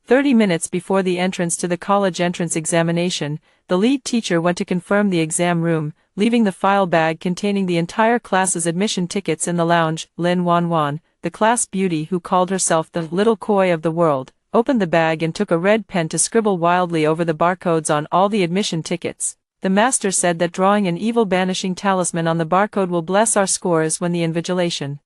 30 minutes before the entrance to the college entrance examination, the lead teacher went to confirm the exam room, leaving the file bag containing the entire class's admission tickets in the lounge. Lin Wanwan, the class beauty who called herself the little koi of the world, opened the bag and took a red pen to scribble wildly over the barcodes on all the admission tickets. The master said that drawing an evil banishing talisman on the barcode will bless our scores when the invigilation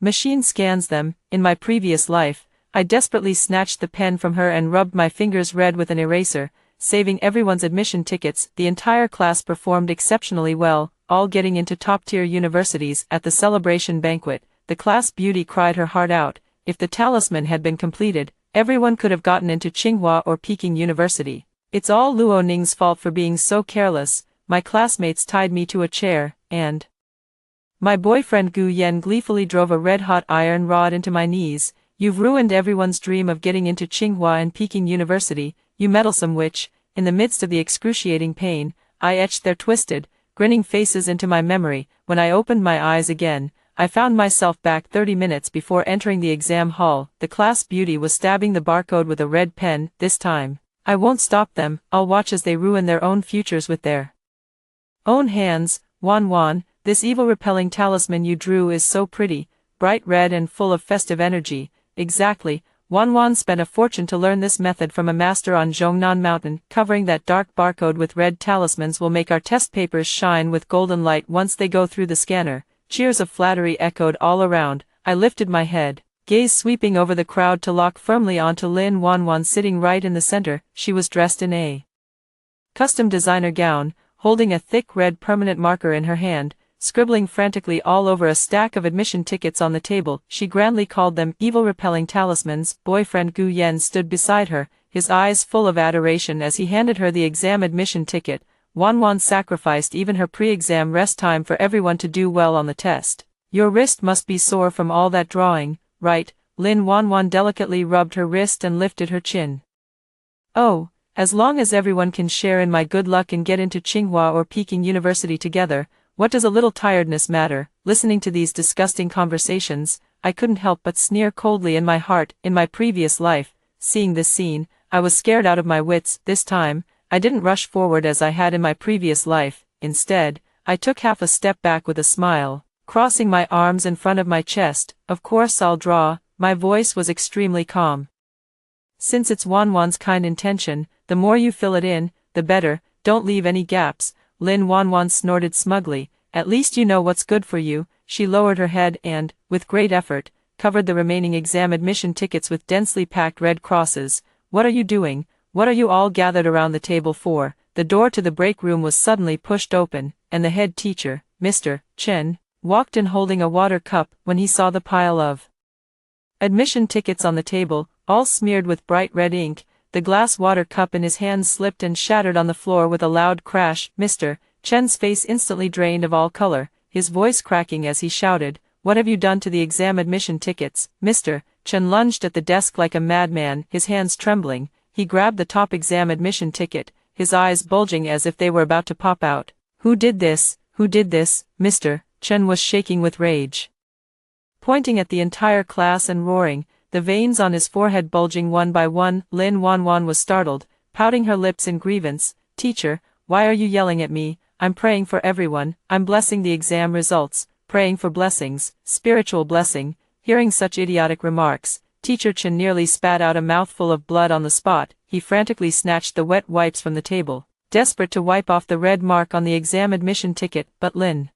machine scans them. In my previous life, I desperately snatched the pen from her and rubbed my fingers red with an eraser, saving everyone's admission tickets. The entire class performed exceptionally well, all getting into top-tier universities. At the celebration banquet, the class beauty cried her heart out. If the talisman had been completed, everyone could have gotten into Tsinghua or Peking University. It's all Luo Ning's fault for being so careless. My classmates tied me to a chair, and my boyfriend Gu Yen gleefully drove a red-hot iron rod into my knees. You've ruined everyone's dream of getting into Tsinghua and Peking University, you meddlesome witch. In the midst of the excruciating pain, I etched their twisted, grinning faces into my memory. When I opened my eyes again, I found myself back 30 minutes before entering the exam hall. The class beauty was stabbing the barcode with a red pen. This time, I won't stop them. I'll watch as they ruin their own futures with their own hands. Wan, this evil repelling talisman you drew is so pretty, bright red and full of festive energy. Exactly. Wan spent a fortune to learn this method from a master on Zhongnan Mountain. Covering that dark barcode with red talismans will make our test papers shine with golden light once they go through the scanner. Cheers of flattery echoed all around. I lifted my head, gaze sweeping over the crowd to lock firmly onto Lin Wanwan sitting right in the center. She was dressed in a custom designer gown, holding a thick red permanent marker in her hand, scribbling frantically all over a stack of admission tickets on the table. She grandly called them evil repelling talismans. Boyfriend Gu Yen stood beside her, his eyes full of adoration as he handed her the exam admission ticket. Wan sacrificed even her pre-exam rest time for everyone to do well on the test. Your wrist must be sore from all that drawing, right? Lin Wanwan delicately rubbed her wrist and lifted her chin. Oh, as long as everyone can share in my good luck and get into Tsinghua or Peking University together, what does a little tiredness matter? Listening to these disgusting conversations, I couldn't help but sneer coldly in my heart. In my previous life, seeing this scene, I was scared out of my wits. This time, I didn't rush forward as I had in my previous life. Instead, I took half a step back with a smile, crossing my arms in front of my chest. Of course I'll draw. My voice was extremely calm. Since it's Wanwan's kind intention, the more you fill it in, the better. Don't leave any gaps. Lin Wanwan snorted smugly. At least you know what's good for you. She lowered her head and, with great effort, covered the remaining exam admission tickets with densely packed red crosses. What are you doing? What are you all gathered around the table for? The door to the break room was suddenly pushed open, and the head teacher, Mr. Chen, walked in holding a water cup. When he saw the pile of admission tickets on the table, all smeared with bright red ink, the glass water cup in his hand slipped and shattered on the floor with a loud crash. Mr. Chen's face instantly drained of all color, his voice cracking as he shouted, "What have you done to the exam admission tickets?" Mr. Chen lunged at the desk like a madman, his hands trembling. He grabbed the top exam admission ticket, his eyes bulging as if they were about to pop out. Who did this? Who did this? Mr. Chen was shaking with rage, pointing at the entire class and roaring, the veins on his forehead bulging one by one. Lin Wanwan was startled, pouting her lips in grievance. Teacher, why are you yelling at me? I'm praying for everyone. I'm blessing the exam results, praying for blessings, spiritual blessing. Hearing such idiotic remarks, Teacher Chen nearly spat out a mouthful of blood on the spot. He frantically snatched the wet wipes from the table, desperate to wipe off the red mark on the exam admission ticket, but Lin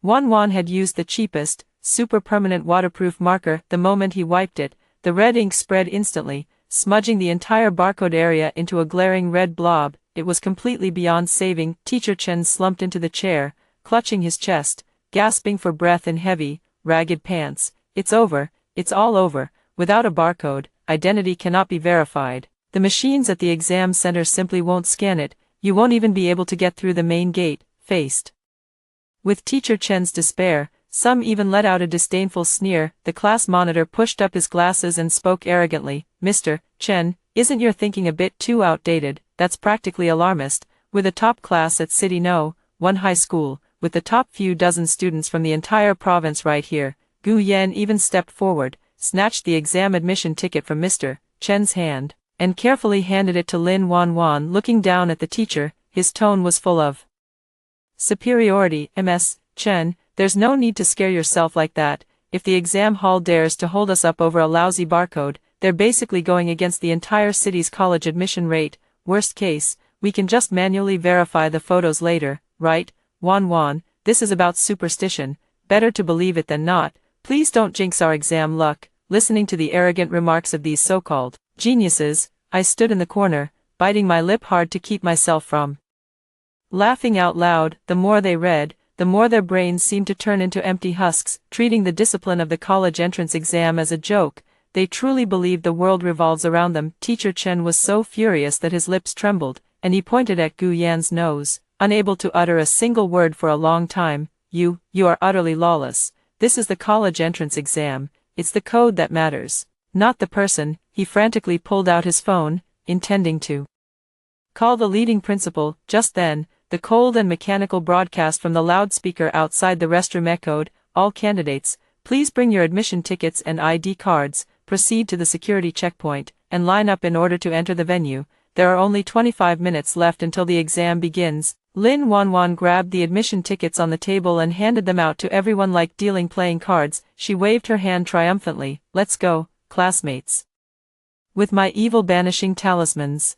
Wanwan had used the cheapest, super permanent waterproof marker. The moment he wiped it, the red ink spread instantly, smudging the entire barcode area into a glaring red blob. It was completely beyond saving. Teacher Chen slumped into the chair, clutching his chest, gasping for breath in heavy, ragged pants. It's over. It's all over. Without a barcode, identity cannot be verified. The machines at the exam center simply won't scan it. You won't even be able to get through the main gate. Faced with Teacher Chen's despair, some even let out a disdainful sneer. The class monitor pushed up his glasses and spoke arrogantly. Mr. Chen, isn't your thinking a bit too outdated? That's practically alarmist. We're the top class at City No. 1 high school, with the top few dozen students from the entire province right here. Gu Yan even stepped forward, snatched the exam admission ticket from Mr. Chen's hand, and carefully handed it to Lin Wanwan. Looking down at the teacher, his tone was full of superiority. Ms. Chen, there's no need to scare yourself like that. If the exam hall dares to hold us up over a lousy barcode, they're basically going against the entire city's college admission rate. Worst case, we can just manually verify the photos later, right? Wanwan, this is about superstition. Better to believe it than not. Please don't jinx our exam luck. Listening to the arrogant remarks of these so-called geniuses, I stood in the corner, biting my lip hard to keep myself from laughing out loud. The more they read, the more their brains seemed to turn into empty husks, treating the discipline of the college entrance exam as a joke. They truly believed the world revolves around them. Teacher Chen was so furious that his lips trembled, and he pointed at Gu Yan's nose, unable to utter a single word for a long time. You are utterly lawless. This is the college entrance exam. It's the code that matters, not the person. He frantically pulled out his phone, intending to call the leading principal. Just then, the cold and mechanical broadcast from the loudspeaker outside the restroom echoed, "All candidates, please bring your admission tickets and ID cards, proceed to the security checkpoint, and line up in order to enter the venue. There are only 25 minutes left until the exam begins." Lin Wanwan grabbed the admission tickets on the table and handed them out to everyone like dealing playing cards. She waved her hand triumphantly. "Let's go, classmates. With my evil banishing talismans,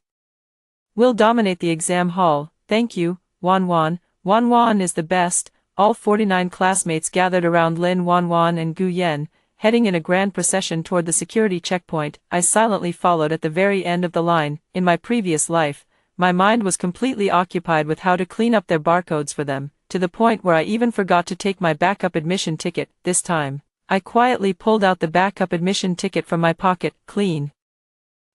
we'll dominate the exam hall. Thank you, Wanwan. Wanwan is the best." All 49 classmates gathered around Lin Wanwan and Gu Yan, heading in a grand procession toward the security checkpoint. I silently followed at the very end of the line. In my previous life, my mind was completely occupied with how to clean up their barcodes for them, to the point where I even forgot to take my backup admission ticket. This time, I quietly pulled out the backup admission ticket from my pocket, clean,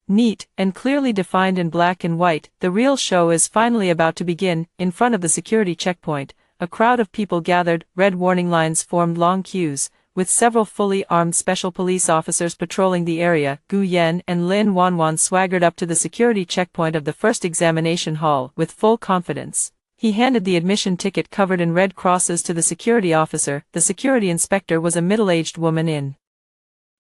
neat, and clearly defined in black and white. The real show is finally about to begin. In front of the security checkpoint, a crowd of people gathered. Red warning lines formed long queues, with several fully armed special police officers patrolling the area. Gu Yan and Lin Wanwan swaggered up to the security checkpoint of the first examination hall with full confidence. He handed the admission ticket covered in red crosses to the security officer. The security inspector was a middle-aged woman in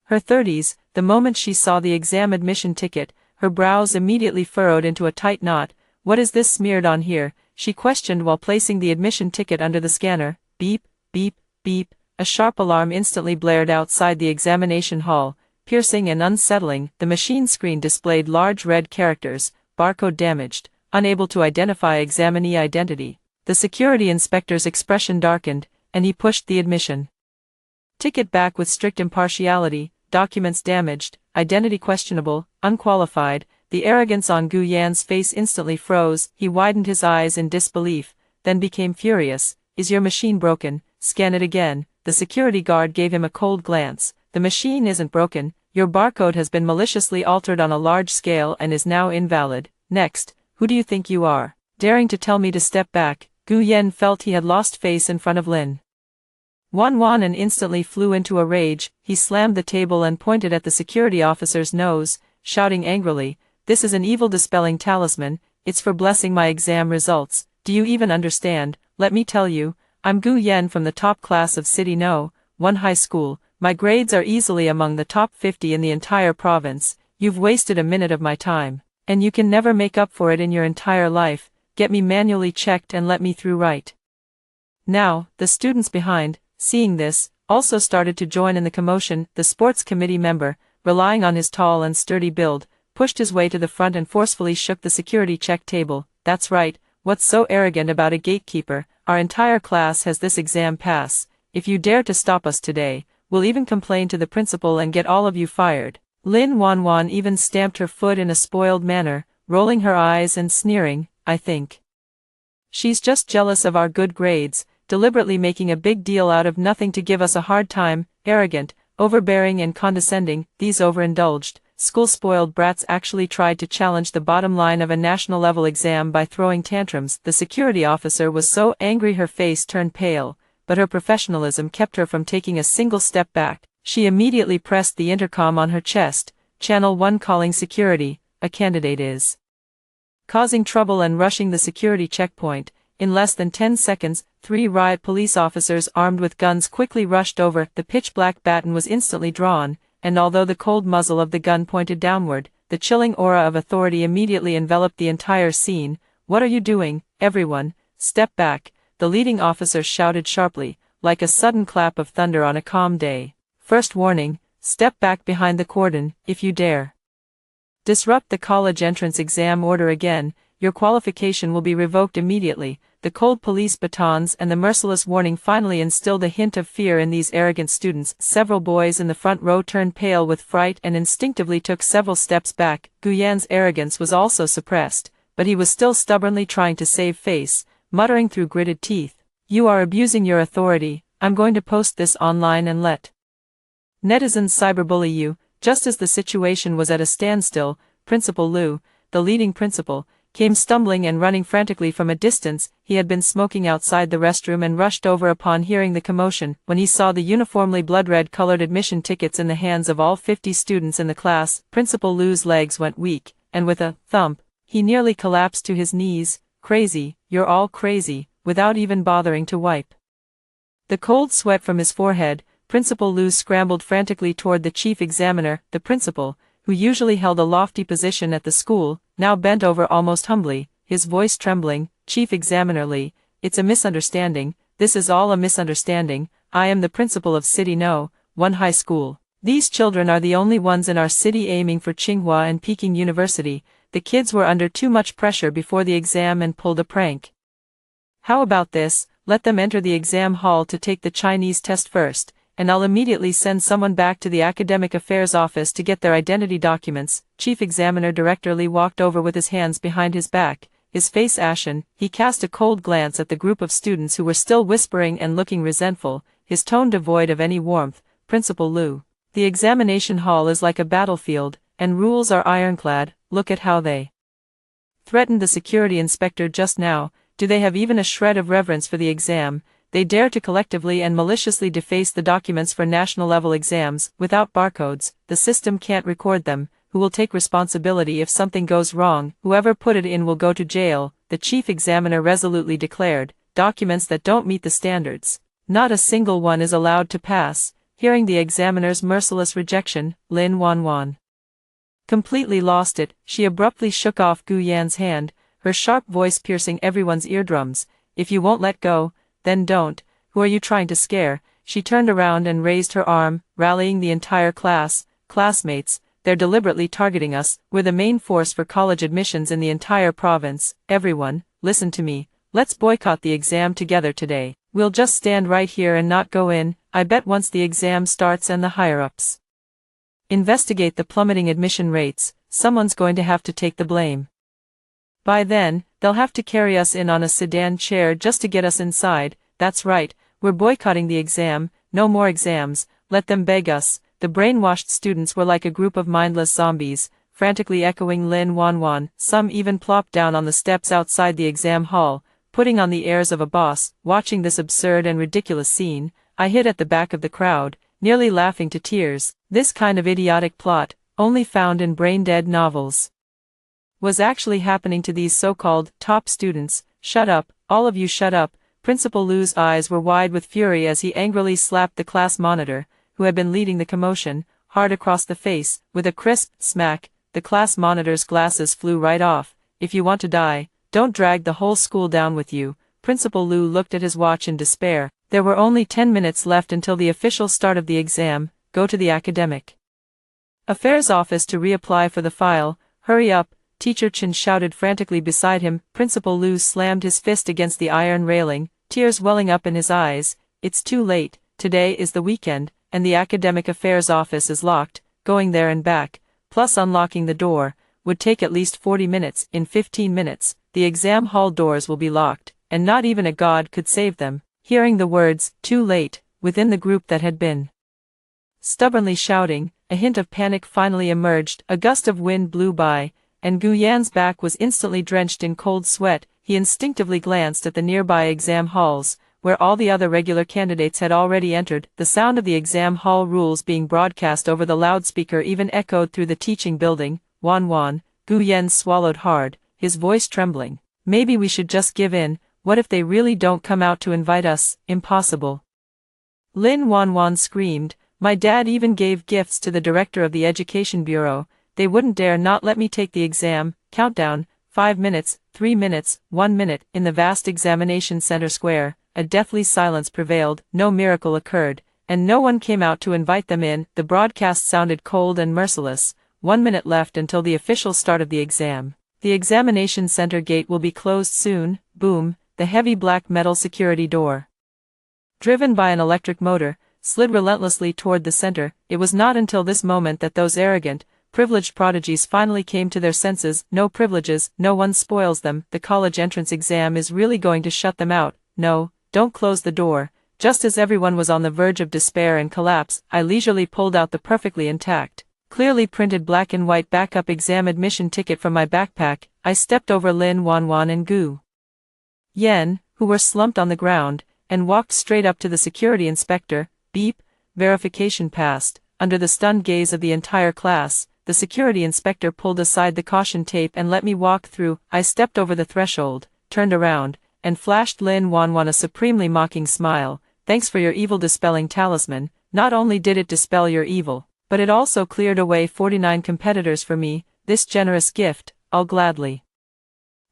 her 30s. The moment she saw the exam admission ticket, her brows immediately furrowed into a tight knot. "What is this smeared on here?" she questioned while placing the admission ticket under the scanner. Beep, beep, beep. A sharp alarm instantly blared outside the examination hall, piercing and unsettling. The machine screen displayed large red characters, "Barcode damaged, unable to identify examinee identity." The security inspector's expression darkened, and he pushed the admission ticket back with strict impartiality. "Documents damaged, identity questionable, unqualified." The arrogance on Gu Yan's face instantly froze. He widened his eyes in disbelief, then became furious. "Is your machine broken? Scan it again." The security guard gave him a cold glance. "The machine isn't broken. Your barcode has been maliciously altered on a large scale and is now invalid. Next, who do you think you are, daring to tell me to step back?" Gu Yan felt he had lost face in front of Lin Wanwan and instantly flew into a rage. He slammed the table and pointed at the security officer's nose, shouting angrily, "This is an evil-dispelling talisman. It's for blessing my exam results. Do you even understand? Let me tell you, I'm Gu Yan from the top class of City No. 1 high school. My grades are easily among the top 50 in the entire province. You've wasted a minute of my time, and you can never make up for it in your entire life. Get me manually checked and let me through right now." The students behind, seeing this, also started to join in the commotion. The sports committee member, relying on his tall and sturdy build, pushed his way to the front and forcefully shook the security check table. "That's right. What's so arrogant about a gatekeeper? Our entire class has this exam pass. If you dare to stop us today, we'll even complain to the principal and get all of you fired." Lin Wanwan even stamped her foot in a spoiled manner, rolling her eyes and sneering. "I think she's just jealous of our good grades, deliberately making a big deal out of nothing to give us a hard time." Arrogant, overbearing and condescending, these overindulged, school-spoiled brats actually tried to challenge the bottom line of a national-level exam by throwing tantrums. The security officer was so angry her face turned pale, but her professionalism kept her from taking a single step back. She immediately pressed the intercom on her chest. "Channel 1 calling security. A candidate is causing trouble and rushing the security checkpoint." In less than 10 seconds, 3 riot police officers armed with guns quickly rushed over. The pitch-black baton was instantly drawn, and although the cold muzzle of the gun pointed downward, the chilling aura of authority immediately enveloped the entire scene. "What are you doing, everyone? Step back," the leading officer shouted sharply, like a sudden clap of thunder on a calm day. "First warning, step back behind the cordon, if you dare disrupt the college entrance exam order again, your qualification will be revoked immediately." The cold police batons and the merciless warning finally instilled a hint of fear in these arrogant students. Several boys in the front row turned pale with fright and instinctively took several steps back. Guyan's arrogance was also suppressed, but he was still stubbornly trying to save face, muttering through gritted teeth, "You are abusing your authority. I'm going to post this online and let netizens cyberbully you." Just as the situation was at a standstill, Principal Liu, the leading principal, came stumbling and running frantically from a distance. He had been smoking outside the restroom and rushed over upon hearing the commotion. When he saw the uniformly blood-red-colored admission tickets in the hands of all 50 students in the class, Principal Liu's legs went weak, and with a thump, he nearly collapsed to his knees. "Crazy, you're all crazy," without even bothering to wipe the cold sweat from his forehead, Principal Liu scrambled frantically toward the chief examiner. The principal, who usually held a lofty position at the school, now bent over almost humbly, his voice trembling. "Chief Examiner Li, it's a misunderstanding. This is all a misunderstanding. I am the principal of City No. 1 High School. These children are the only ones in our city aiming for Tsinghua and Peking University. The kids were under too much pressure before the exam and pulled a prank. How about this? Let them enter the exam hall to take the Chinese test first, and I'll immediately send someone back to the Academic Affairs Office to get their identity documents." Chief Examiner Director Li walked over with his hands behind his back, his face ashen. He cast a cold glance at the group of students who were still whispering and looking resentful, his tone devoid of any warmth. "Principal Liu, the examination hall is like a battlefield, and rules are ironclad. Look at how they threatened the security inspector just now. Do they have even a shred of reverence for the exam? They dare to collectively and maliciously deface the documents for national-level exams. Without barcodes, the system can't record them. Who will take responsibility if something goes wrong? Whoever put it in will go to jail," the chief examiner resolutely declared. "Documents that don't meet the standards, not a single one is allowed to pass." Hearing the examiner's merciless rejection, Lin Wanwan completely lost it. She abruptly shook off Guyan's hand, her sharp voice piercing everyone's eardrums. "If you won't let go, then don't. Who are you trying to scare?" She turned around and raised her arm, rallying the entire class. "Classmates, they're deliberately targeting us. We're the main force for college admissions in the entire province. Everyone, listen to me. Let's boycott the exam together today. We'll just stand right here and not go in. I bet once the exam starts and the higher-ups investigate the plummeting admission rates, someone's going to have to take the blame. By then, they'll have to carry us in on a sedan chair just to get us inside. That's right, we're boycotting the exam. No more exams, let them beg us." The brainwashed students were like a group of mindless zombies, frantically echoing Lin Wanwan. Some even plopped down on the steps outside the exam hall, putting on the airs of a boss. Watching this absurd and ridiculous scene, I hid at the back of the crowd, nearly laughing to tears. This kind of idiotic plot, only found in brain-dead novels, was actually happening to these so-called top students. "Shut up, all of you shut up." Principal Liu's eyes were wide with fury as he angrily slapped the class monitor, who had been leading the commotion, hard across the face. With a crisp smack, the class monitor's glasses flew right off. "If you want to die, don't drag the whole school down with you." Principal Liu looked at his watch in despair. There were only 10 minutes left until the official start of the exam. "Go to the Academic Affairs Office to reapply for the file. Hurry up," Teacher Chen shouted frantically beside him. Principal Liu slammed his fist against the iron railing, tears welling up in his eyes. "It's too late. Today is the weekend, and the Academic Affairs Office is locked. Going there and back, plus unlocking the door, would take at least 40 minutes. In 15 minutes, the exam hall doors will be locked, and not even a god could save them." Hearing the words, "too late," within the group that had been stubbornly shouting, a hint of panic finally emerged. A gust of wind blew by, and Guyan's back was instantly drenched in cold sweat. He instinctively glanced at the nearby exam halls, where all the other regular candidates had already entered. The sound of the exam hall rules being broadcast over the loudspeaker even echoed through the teaching building. "Wanwan," Guyan swallowed hard, his voice trembling. "Maybe we should just give in. What if they really don't come out to invite us?" "Impossible!" Lin Wanwan screamed. "My dad even gave gifts to the director of the Education Bureau. they wouldn't dare not let me take the exam. Countdown, 5 minutes, 3 minutes, 1 minute. In the vast examination center square, a deathly silence prevailed, no miracle occurred, and no one came out to invite them in. The broadcast sounded cold and merciless. 1 minute left until the official start of the exam. The examination center gate will be closed soon. Boom, the heavy black metal security door, driven by an electric motor, slid relentlessly toward the center. It was not until this moment that those arrogant, privileged prodigies finally came to their senses. No privileges, no one spoils them. The college entrance exam is really going to shut them out. No, don't close the door. Just as everyone was on the verge of despair and collapse, I leisurely pulled out the perfectly intact, clearly printed black and white backup exam admission ticket from my backpack. I stepped over Lin Wanwan and Gu Yen, who were slumped on the ground, and walked straight up to the security inspector. Beep, verification passed. Under the stunned gaze of the entire class, the security inspector pulled aside the caution tape and let me walk through. I stepped over the threshold, turned around, and flashed Lin Wanwan a supremely mocking smile. Thanks for your evil dispelling talisman. Not only did it dispel your evil, but it also cleared away 49 competitors for me. This generous gift, I'll gladly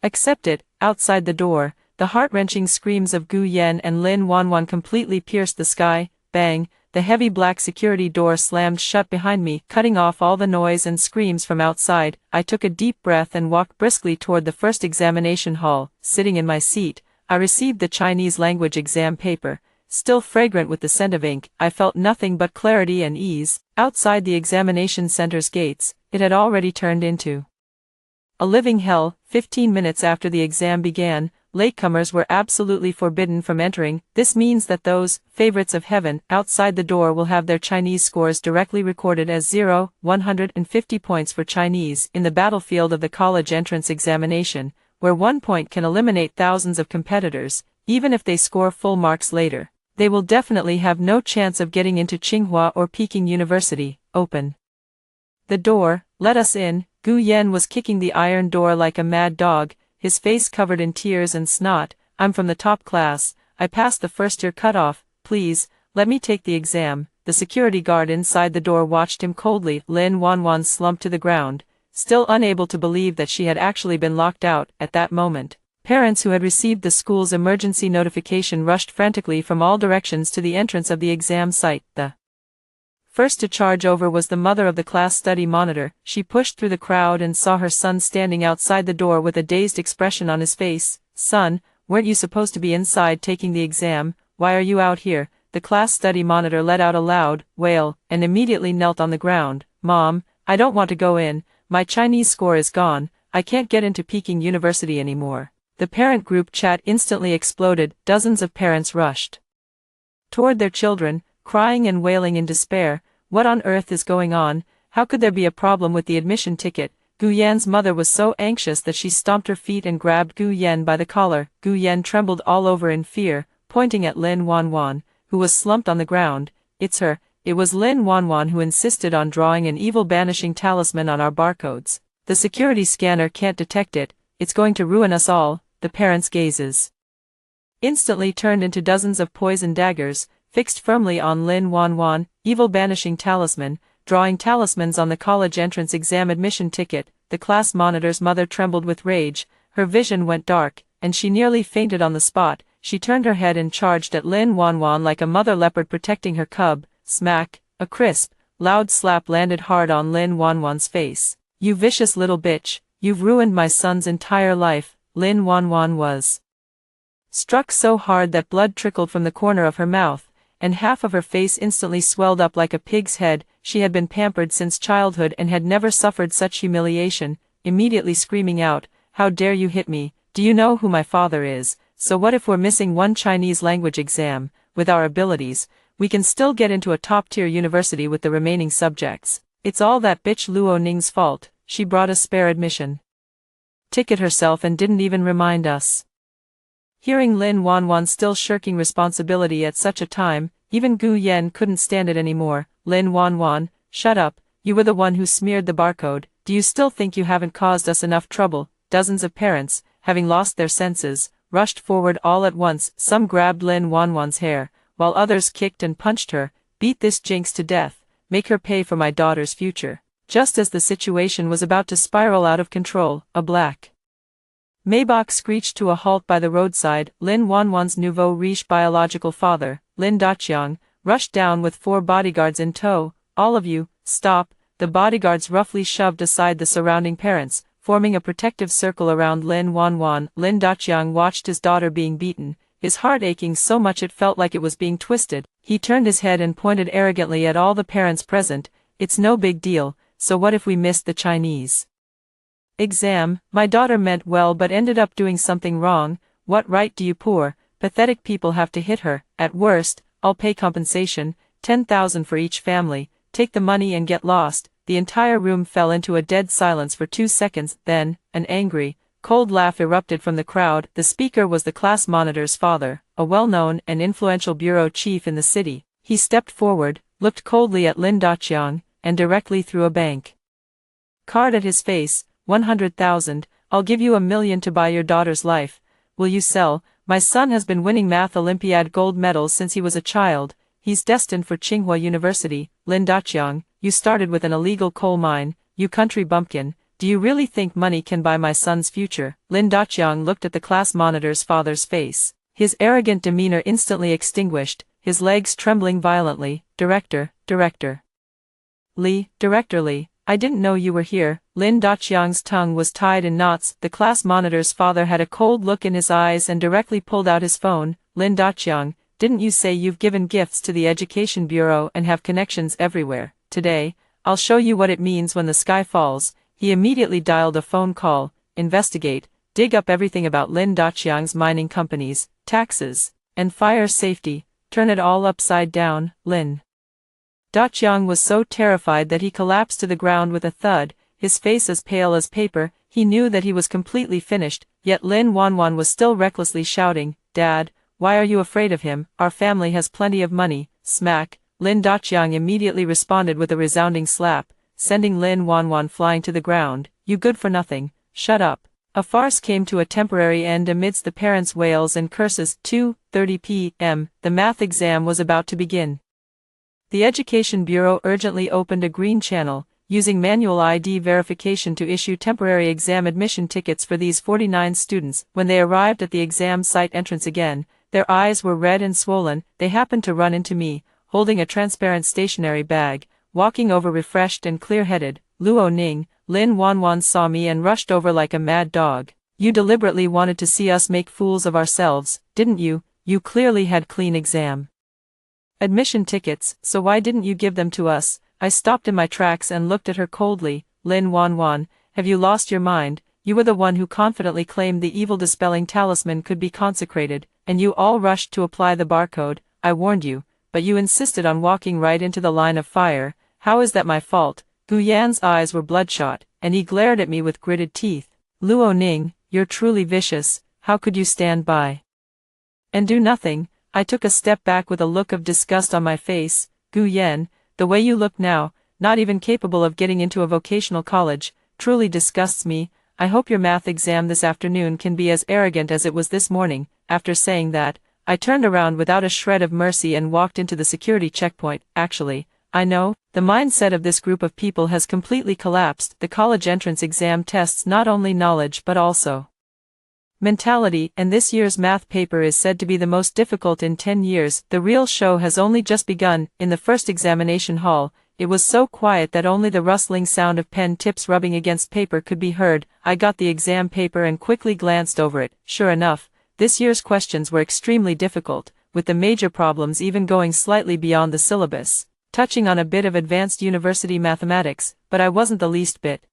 accept it. Outside the door, the heart-wrenching screams of Gu Yen and Lin Wanwan completely pierced the sky. Bang, the heavy black security door slammed shut behind me, cutting off all the noise and screams from outside. I took a deep breath and walked briskly toward the first examination hall. Sitting in my seat, I received the Chinese language exam paper. Still fragrant with the scent of ink, I felt nothing but clarity and ease. Outside the examination center's gates, it had already turned into a living hell. 15 minutes after the exam began, latecomers were absolutely forbidden from entering. This means that those favorites of heaven outside the door will have their Chinese scores directly recorded as 0, 150 points for Chinese in the battlefield of the college entrance examination, where 1 point can eliminate thousands of competitors, even if they score full marks later. They will definitely have no chance of getting into Tsinghua or Peking University. Open the door, let us in. Gu Yen was kicking the iron door like a mad dog, his face covered in tears and snot. I'm from the top class, I passed the first year cutoff. Please, let me take the exam. The security guard inside the door watched him coldly. Lin Wanwan slumped to the ground, still unable to believe that she had actually been locked out. At that moment, parents who had received the school's emergency notification rushed frantically from all directions to the entrance of the exam site. The first to charge over was the mother of the class study monitor. She pushed through the crowd and saw her son standing outside the door with a dazed expression on his face. Son, weren't you supposed to be inside taking the exam? Why are you out here? The class study monitor let out a loud wail and immediately knelt on the ground. Mom, I don't want to go in. My Chinese score is gone. I can't get into Peking University anymore. The parent group chat instantly exploded. Dozens of parents rushed toward their children, crying and wailing in despair. What on earth is going on? How could there be a problem with the admission ticket? Gu Yan's mother was so anxious that she stomped her feet and grabbed Gu Yan by the collar. Gu Yan trembled all over in fear, pointing at Lin Wanwan, who was slumped on the ground. It's her. It was Lin Wanwan who insisted on drawing an evil banishing talisman on our barcodes. The security scanner can't detect it. It's going to ruin us all. The parents' gazes instantly turned into dozens of poison daggers, fixed firmly on Lin Wanwan. Evil banishing talisman, drawing talismans on the college entrance exam admission ticket. The class monitor's mother trembled with rage, her vision went dark, and she nearly fainted on the spot. She turned her head and charged at Lin Wanwan like a mother leopard protecting her cub. Smack, a crisp, loud slap landed hard on Lin Wanwan's face. You vicious little bitch, you've ruined my son's entire life. Lin Wanwan was struck so hard that blood trickled from the corner of her mouth, and half of her face instantly swelled up like a pig's head. She had been pampered since childhood and had never suffered such humiliation. Immediately screaming out, how dare you hit me? Do you know who my father is? So what if we're missing one Chinese language exam? With our abilities, we can still get into a top-tier university with the remaining subjects. It's all that bitch Luo Ning's fault. She brought a spare admission ticket herself and didn't even remind us. Hearing Lin Wanwan still shirking responsibility at such a time, even Gu Yen couldn't stand it anymore. Lin Wanwan, shut up, you were the one who smeared the barcode. Do you still think you haven't caused us enough trouble? Dozens of parents, having lost their senses, rushed forward all at once. Some grabbed Lin Wanwan's hair, while others kicked and punched her. Beat this jinx to death, make her pay for my daughter's future. Just as the situation was about to spiral out of control, a black Maybach screeched to a halt by the roadside. Lin Wanwan's nouveau riche biological father, Lin Daqiang, rushed down with 4 bodyguards in tow. "All of you, stop!" The bodyguards roughly shoved aside the surrounding parents, forming a protective circle around Lin Wanwan. Lin Daqiang watched his daughter being beaten, his heart aching so much it felt like it was being twisted. He turned his head and pointed arrogantly at all the parents present. "It's no big deal, so what if we missed the Chinese exam? My daughter meant well but ended up doing something wrong. What right do you poor, pathetic people have to hit her? At worst, I'll pay compensation, 10,000 for each family. Take the money and get lost." The entire room fell into a dead silence for 2 seconds, then, an angry, cold laugh erupted from the crowd. The speaker was the class monitor's father, a well-known and influential bureau chief in the city. He stepped forward, looked coldly at Lin Daqiang, and directly threw a bank card at his face. 100,000, I'll give you $1 million to buy your daughter's life. Will you sell? My son has been winning math Olympiad gold medals since he was a child. He's destined for Tsinghua University. Lin Daqiang, you started with an illegal coal mine, you country bumpkin. Do you really think money can buy my son's future? Lin Daqiang looked at the class monitor's father's face. His arrogant demeanor instantly extinguished, his legs trembling violently. Director Lee, I didn't know you were here." Lin Daqiang's tongue was tied in knots. The class monitor's father had a cold look in his eyes and directly pulled out his phone. "Lin Daqiang, didn't you say you've given gifts to the Education Bureau and have connections everywhere? Today, I'll show you what it means when the sky falls." He immediately dialed a phone call. "Investigate, dig up everything about Lin Daqiang's mining companies, taxes, and fire safety. Turn it all upside down." Lin Daqiang was so terrified that he collapsed to the ground with a thud, his face as pale as paper. He knew that he was completely finished, yet Lin Wanwan was still recklessly shouting, "Dad, why are you afraid of him? Our family has plenty of money." Smack! Lin Daqiang immediately responded with a resounding slap, sending Lin Wanwan flying to the ground. "You good for nothing, shut up." A farce came to a temporary end amidst the parents' wails and curses. 2:30 p.m. The math exam was about to begin. The Education Bureau urgently opened a green channel, using manual ID verification to issue temporary exam admission tickets for these 49 students. When they arrived at the exam site entrance again, their eyes were red and swollen. They happened to run into me, holding a transparent stationery bag, walking over refreshed and clear-headed. "Luo Ning." Lin Wanwan saw me and rushed over like a mad dog. "You deliberately wanted to see us make fools of ourselves, didn't you? You clearly had clean exam admission tickets, so why didn't you give them to us?" I stopped in my tracks and looked at her coldly. "Lin Wanwan, have you lost your mind? You were the one who confidently claimed the evil-dispelling talisman could be consecrated, and you all rushed to apply the barcode. I warned you, but you insisted on walking right into the line of fire. How is that my fault?" Gu Yan's eyes were bloodshot, and he glared at me with gritted teeth. "Luo Ning, you're truly vicious. How could you stand by and do nothing?" I took a step back with a look of disgust on my face. "Gu Yan, the way you look now, not even capable of getting into a vocational college, truly disgusts me. I hope your math exam this afternoon can be as arrogant as it was this morning." After saying that, I turned around without a shred of mercy and walked into the security checkpoint. Actually, I know, the mindset of this group of people has completely collapsed. The college entrance exam tests not only knowledge but also mentality, and this year's math paper is said to be the most difficult in 10 years. The real show has only just begun. In the first examination hall, it was so quiet that only the rustling sound of pen tips rubbing against paper could be heard. I got the exam paper and quickly glanced over it. Sure enough, this year's questions were extremely difficult, with the major problems even going slightly beyond the syllabus, touching on a bit of advanced university mathematics, but I wasn't the least bit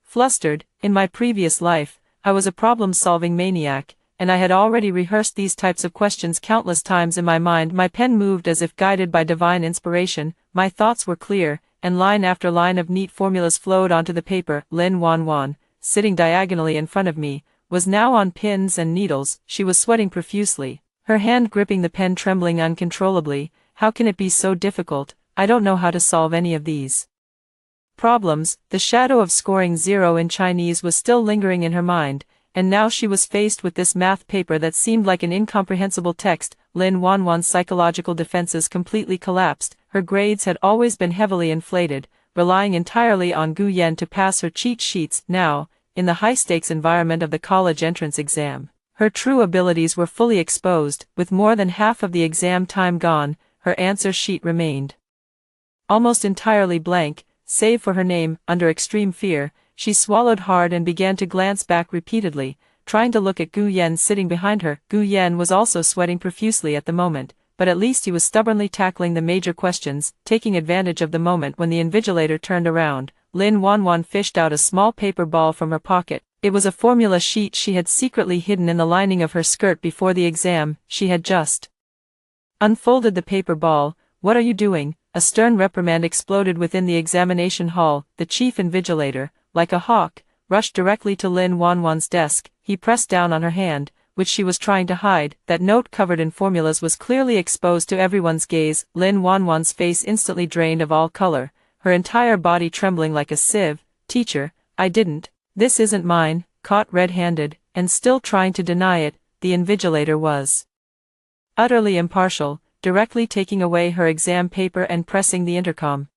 flustered. In my previous life, I was a problem-solving maniac, and I had already rehearsed these types of questions countless times in my mind. My pen moved as if guided by divine inspiration, my thoughts were clear, and line after line of neat formulas flowed onto the paper. Lin Wanwan, sitting diagonally in front of me, was now on pins and needles. She was sweating profusely, her hand gripping the pen trembling uncontrollably. "How can it be so difficult? I don't know how to solve any of these problems." The shadow of scoring 0 in Chinese was still lingering in her mind, and now she was faced with this math paper that seemed like an incomprehensible text. Lin Wanwan's psychological defenses completely collapsed. Her grades had always been heavily inflated, relying entirely on Gu Yan to pass her cheat sheets. Now, in the high-stakes environment of the college entrance exam, her true abilities were fully exposed. With more than half of the exam time gone, her answer sheet remained almost entirely blank, save for her name. Under extreme fear, she swallowed hard and began to glance back repeatedly, trying to look at Gu Yan sitting behind her. Gu Yan was also sweating profusely at the moment, but at least he was stubbornly tackling the major questions. Taking advantage of the moment when the invigilator turned around, Lin Wanwan fished out a small paper ball from her pocket. It was a formula sheet she had secretly hidden in the lining of her skirt before the exam. She had just unfolded the paper ball. "What are you doing?" A stern reprimand exploded within the examination hall. The chief invigilator, like a hawk, rushed directly to Lin Wanwan's desk. He pressed down on her hand, which she was trying to hide. That note covered in formulas was clearly exposed to everyone's gaze. Lin Wanwan's face instantly drained of all color, her entire body trembling like a sieve. "Teacher, I didn't. This isn't mine." Caught red-handed, and still trying to deny it, the invigilator was utterly impartial, directly taking away her exam paper and pressing the intercom.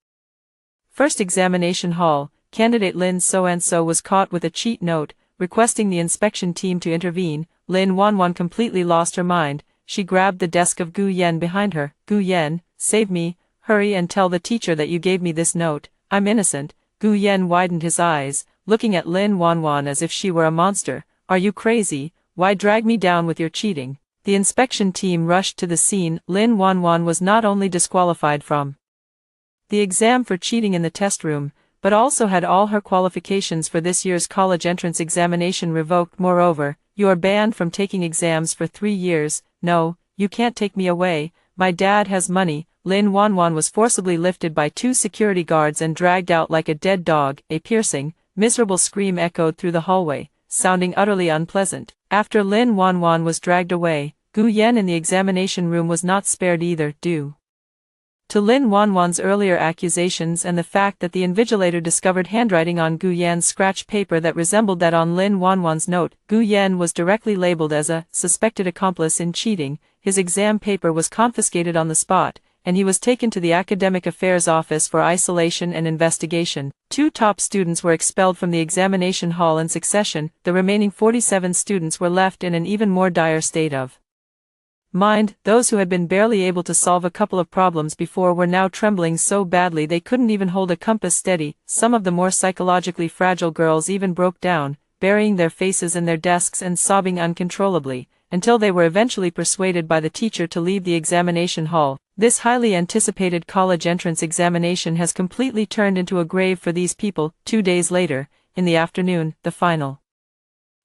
First examination hall, candidate Lin So-and-so was caught with a cheat note, requesting the inspection team to intervene. Lin Wanwan completely lost her mind. She grabbed the desk of Gu Yan behind her. "Gu Yan, save me, hurry and tell the teacher that you gave me this note. I'm innocent." Gu Yan widened his eyes, looking at Lin Wanwan as if she were a monster. "Are you crazy? Why drag me down with your cheating?" The inspection team rushed to the scene. Lin Wanwan was not only disqualified from the exam for cheating in the test room, but also had all her qualifications for this year's college entrance examination revoked. "Moreover, you are banned from taking exams for 3 years. No, you can't take me away. My dad has money." Lin Wanwan was forcibly lifted by 2 security guards and dragged out like a dead dog. A piercing, miserable scream echoed through the hallway, sounding utterly unpleasant. After Lin Wanwan was dragged away, Gu Yan in the examination room was not spared either, due to Lin Wanwan's earlier accusations and the fact that the invigilator discovered handwriting on Gu Yan's scratch paper that resembled that on Lin Wanwan's note. Gu Yan was directly labeled as a suspected accomplice in cheating. His exam paper was confiscated on the spot, and he was taken to the Academic Affairs Office for isolation and investigation. 2 top students were expelled from the examination hall in succession. The remaining 47 students were left in an even more dire state of mind. Those who had been barely able to solve a couple of problems before were now trembling so badly they couldn't even hold a compass steady. Some of the more psychologically fragile girls even broke down, burying their faces in their desks and sobbing uncontrollably, until they were eventually persuaded by the teacher to leave the examination hall. This highly anticipated college entrance examination has completely turned into a grave for these people. 2 days later, in the afternoon, the final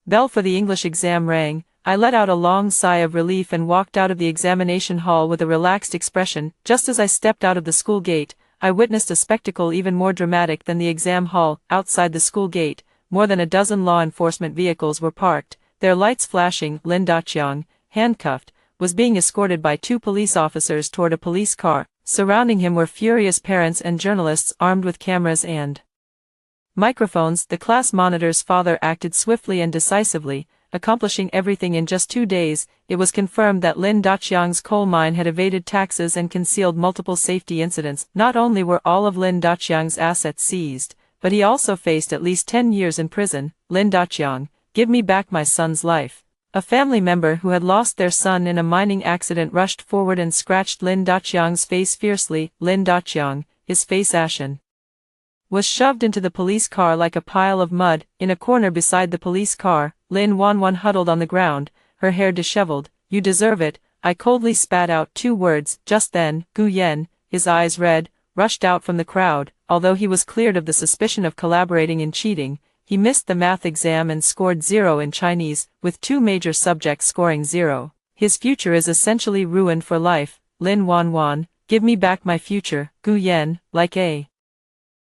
bell for the English exam rang. I let out a long sigh of relief and walked out of the examination hall with a relaxed expression. Just as I stepped out of the school gate, I witnessed a spectacle even more dramatic than the exam hall. Outside the school gate, more than a dozen law enforcement vehicles were parked, their lights flashing. Lin Daqiang, handcuffed, was being escorted by 2 police officers toward a police car. Surrounding him were furious parents and journalists armed with cameras and microphones. The class monitor's father acted swiftly and decisively, accomplishing everything in just 2 days. It was confirmed that Lin Daqiang's coal mine had evaded taxes and concealed multiple safety incidents. Not only were all of Lin Daqiang's assets seized, but he also faced at least 10 years in prison. "Lin Daqiang, give me back my son's life." A family member who had lost their son in a mining accident rushed forward and scratched Lin Daqiang's face fiercely. Lin Daqiang, his face ashen, was shoved into the police car like a pile of mud. In a corner beside the police car, Lin Wanwan huddled on the ground, her hair disheveled. "You deserve it." I coldly spat out 2 words. Just then, Gu Yan, his eyes red, rushed out from the crowd. Although he was cleared of the suspicion of collaborating in cheating, he missed the math exam and scored 0 in Chinese, with 2 major subjects scoring 0. His future is essentially ruined for life. Lin Wanwan, give me back my future. Gu Yan, like a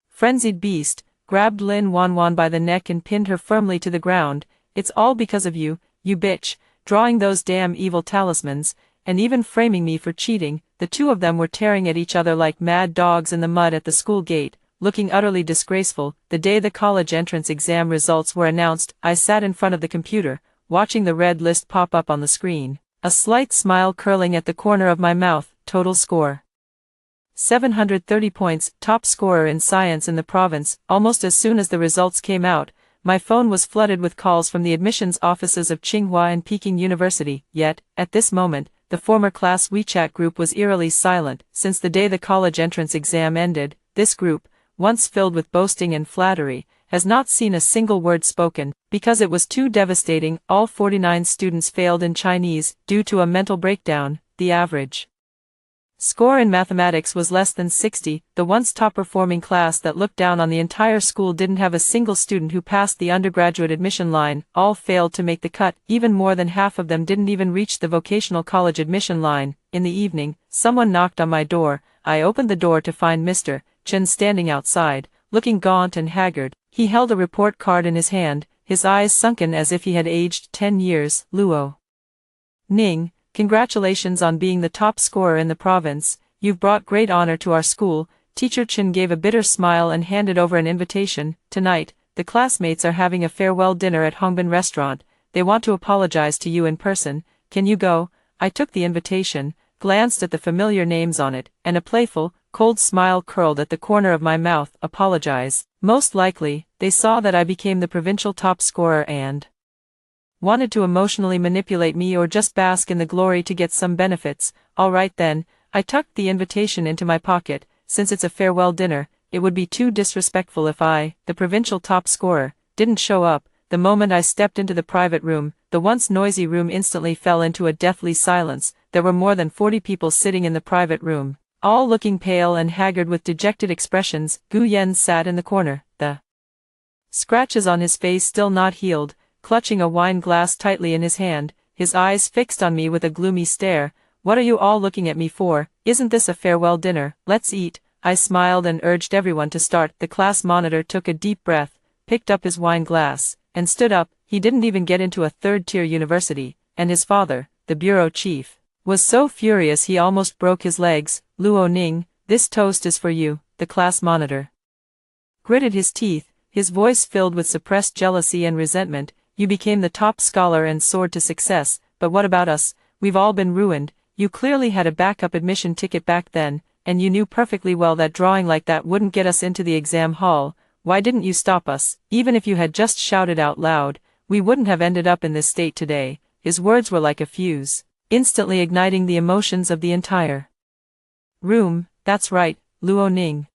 frenzied beast, grabbed Lin Wanwan by the neck and pinned her firmly to the ground. "It's all because of you, you bitch, drawing those damn evil talismans, and even framing me for cheating." The 2 of them were tearing at each other like mad dogs in the mud at the school gate, looking utterly disgraceful. The day the college entrance exam results were announced, I sat in front of the computer, watching the red list pop up on the screen, a slight smile curling at the corner of my mouth. Total score: 730 points, top scorer in science in the province. Almost as soon as the results came out, my phone was flooded with calls from the admissions offices of Tsinghua and Peking University. Yet, at this moment, the former class WeChat group was eerily silent. Since the day the college entrance exam ended, this group, once filled with boasting and flattery, has not seen a single word spoken, because it was too devastating. All 49 students failed in Chinese, due to a mental breakdown. The average score in mathematics was less than 60. The once top-performing class that looked down on the entire school didn't have a single student who passed the undergraduate admission line. All failed to make the cut. Even more than half of them didn't even reach the vocational college admission line. In the evening, someone knocked on my door. I opened the door to find Mr. Chen standing outside, looking gaunt and haggard. He held a report card in his hand, his eyes sunken as if he had aged 10 years. Luo Ning, congratulations on being the top scorer in the province. You've brought great honor to our school. Teacher Chen gave a bitter smile and handed over an invitation. Tonight, the classmates are having a farewell dinner at Hongbin restaurant. They want to apologize to you in person. Can you go? I took the invitation, glanced at the familiar names on it, and a playful, cold smile curled at the corner of my mouth. Apologize. Most likely, they saw that I became the provincial top scorer and wanted to emotionally manipulate me or just bask in the glory to get some benefits. All right then, I tucked the invitation into my pocket. Since it's a farewell dinner, it would be too disrespectful if I, the provincial top scorer, didn't show up. The moment I stepped into the private room, the once noisy room instantly fell into a deathly silence. There were more than 40 people sitting in the private room, all looking pale and haggard with dejected expressions. Gu Yan sat in the corner, the scratches on his face still not healed, clutching a wine glass tightly in his hand, his eyes fixed on me with a gloomy stare. What are you all looking at me for? Isn't this a farewell dinner? Let's eat. I smiled and urged everyone to start. The class monitor took a deep breath, picked up his wine glass, and stood up. He didn't even get into a third-tier university, and his father, the bureau chief, was so furious he almost broke his legs. Luo Ning, this toast is for you. The class monitor gritted his teeth, his voice filled with suppressed jealousy and resentment. You became the top scholar and soared to success, but what about us? We've all been ruined. You clearly had a backup admission ticket back then, and you knew perfectly well that drawing like that wouldn't get us into the exam hall. Why didn't you stop us? Even if you had just shouted out loud, we wouldn't have ended up in this state today. His words were like a fuse, instantly igniting the emotions of the entire room. That's right, Luo Ning.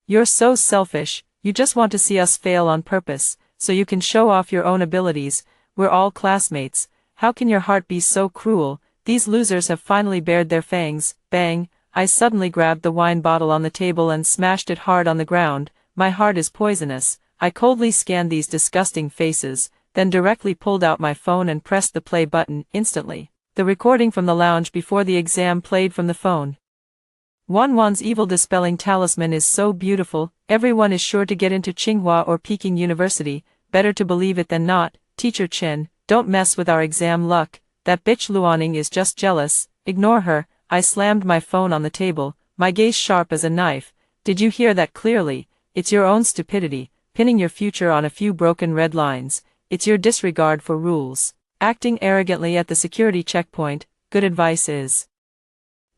You're so selfish. You just want to see us fail on purpose, so you can show off your own abilities. We're all classmates. How can your heart be so cruel? These losers have finally bared their fangs. Bang! I suddenly grabbed the wine bottle on the table and smashed it hard on the ground. My heart is poisonous. I coldly scanned these disgusting faces, then directly pulled out my phone and pressed the play button. Instantly, the recording from the lounge before the exam played from the phone. Wanwan's evil dispelling talisman is so beautiful. Everyone is sure to get into Tsinghua or Peking University. Better to believe it than not. Teacher Chen, don't mess with our exam luck. That bitch Luoning is just jealous. Ignore her. I slammed my phone on the table, my gaze sharp as a knife. Did you hear that clearly? It's your own stupidity, pinning your future on a few broken red lines. It's your disregard for rules. Acting arrogantly at the security checkpoint. Good advice is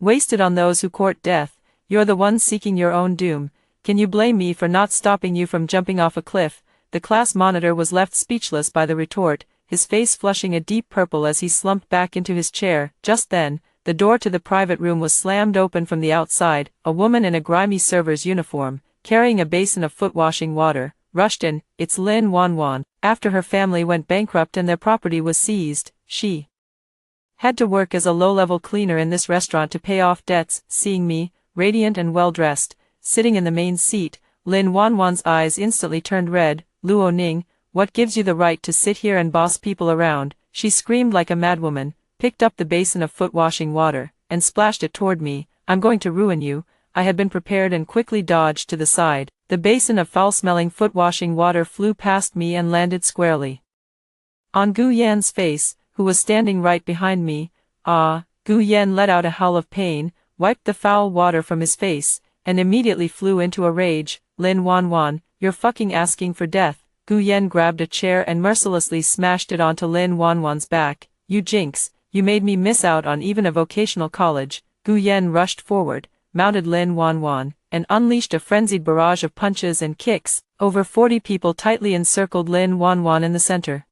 wasted on those who court death. You're the one seeking your own doom. Can you blame me for not stopping you from jumping off a cliff? The class monitor was left speechless by the retort, his face flushing a deep purple as he slumped back into his chair. Just then, the door to the private room was slammed open from the outside. A woman in a grimy server's uniform, carrying a basin of foot-washing water, rushed in. It's Lin Wanwan. After her family went bankrupt and their property was seized, she had to work as a low-level cleaner in this restaurant to pay off debts. Seeing me, radiant and well-dressed, sitting in the main seat, Lin Wanwan's eyes instantly turned red. Luo Ning, what gives you the right to sit here and boss people around? She screamed like a madwoman, picked up the basin of foot-washing water, and splashed it toward me. I'm going to ruin you. I had been prepared and quickly dodged to the side. The basin of foul-smelling foot-washing water flew past me and landed squarely on Gu Yan's face, who was standing right behind me. Ah! Gu Yan let out a howl of pain, wiped the foul water from his face, and immediately flew into a rage. Lin Wanwan, you're fucking asking for death. Gu Yan grabbed a chair and mercilessly smashed it onto Lin Wanwan's back. You jinx, you made me miss out on even a vocational college. Gu Yan rushed forward, mounted Lin Wanwan, and unleashed a frenzied barrage of punches and kicks. Over 40 people tightly encircled Lin Wanwan in the center.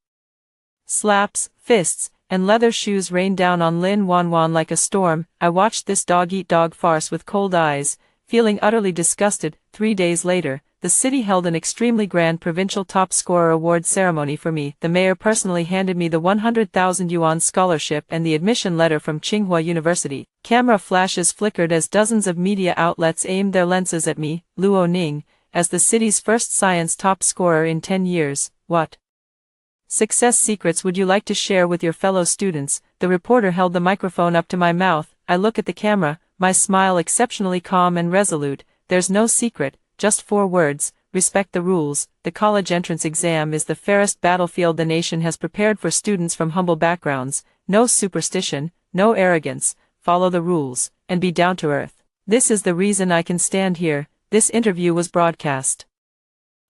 Slaps, fists, and leather shoes rained down on Lin Wanwan like a storm. I watched this dog-eat-dog farce with cold eyes, feeling utterly disgusted. 3 days later, the city held an extremely grand provincial top scorer award ceremony for me. The mayor personally handed me the 100,000 yuan scholarship and the admission letter from Tsinghua University. Camera flashes flickered as dozens of media outlets aimed their lenses at me. Luo Ning, as the city's first science top scorer in 10 years, what success secrets would you like to share with your fellow students? The reporter held the microphone up to my mouth. I look at the camera, my smile exceptionally calm and resolute. There's no secret, just 4 words: respect the rules. The college entrance exam is the fairest battlefield the nation has prepared for students from humble backgrounds. No superstition, no arrogance, follow the rules, and be down to earth. This is the reason I can stand here. This interview was broadcast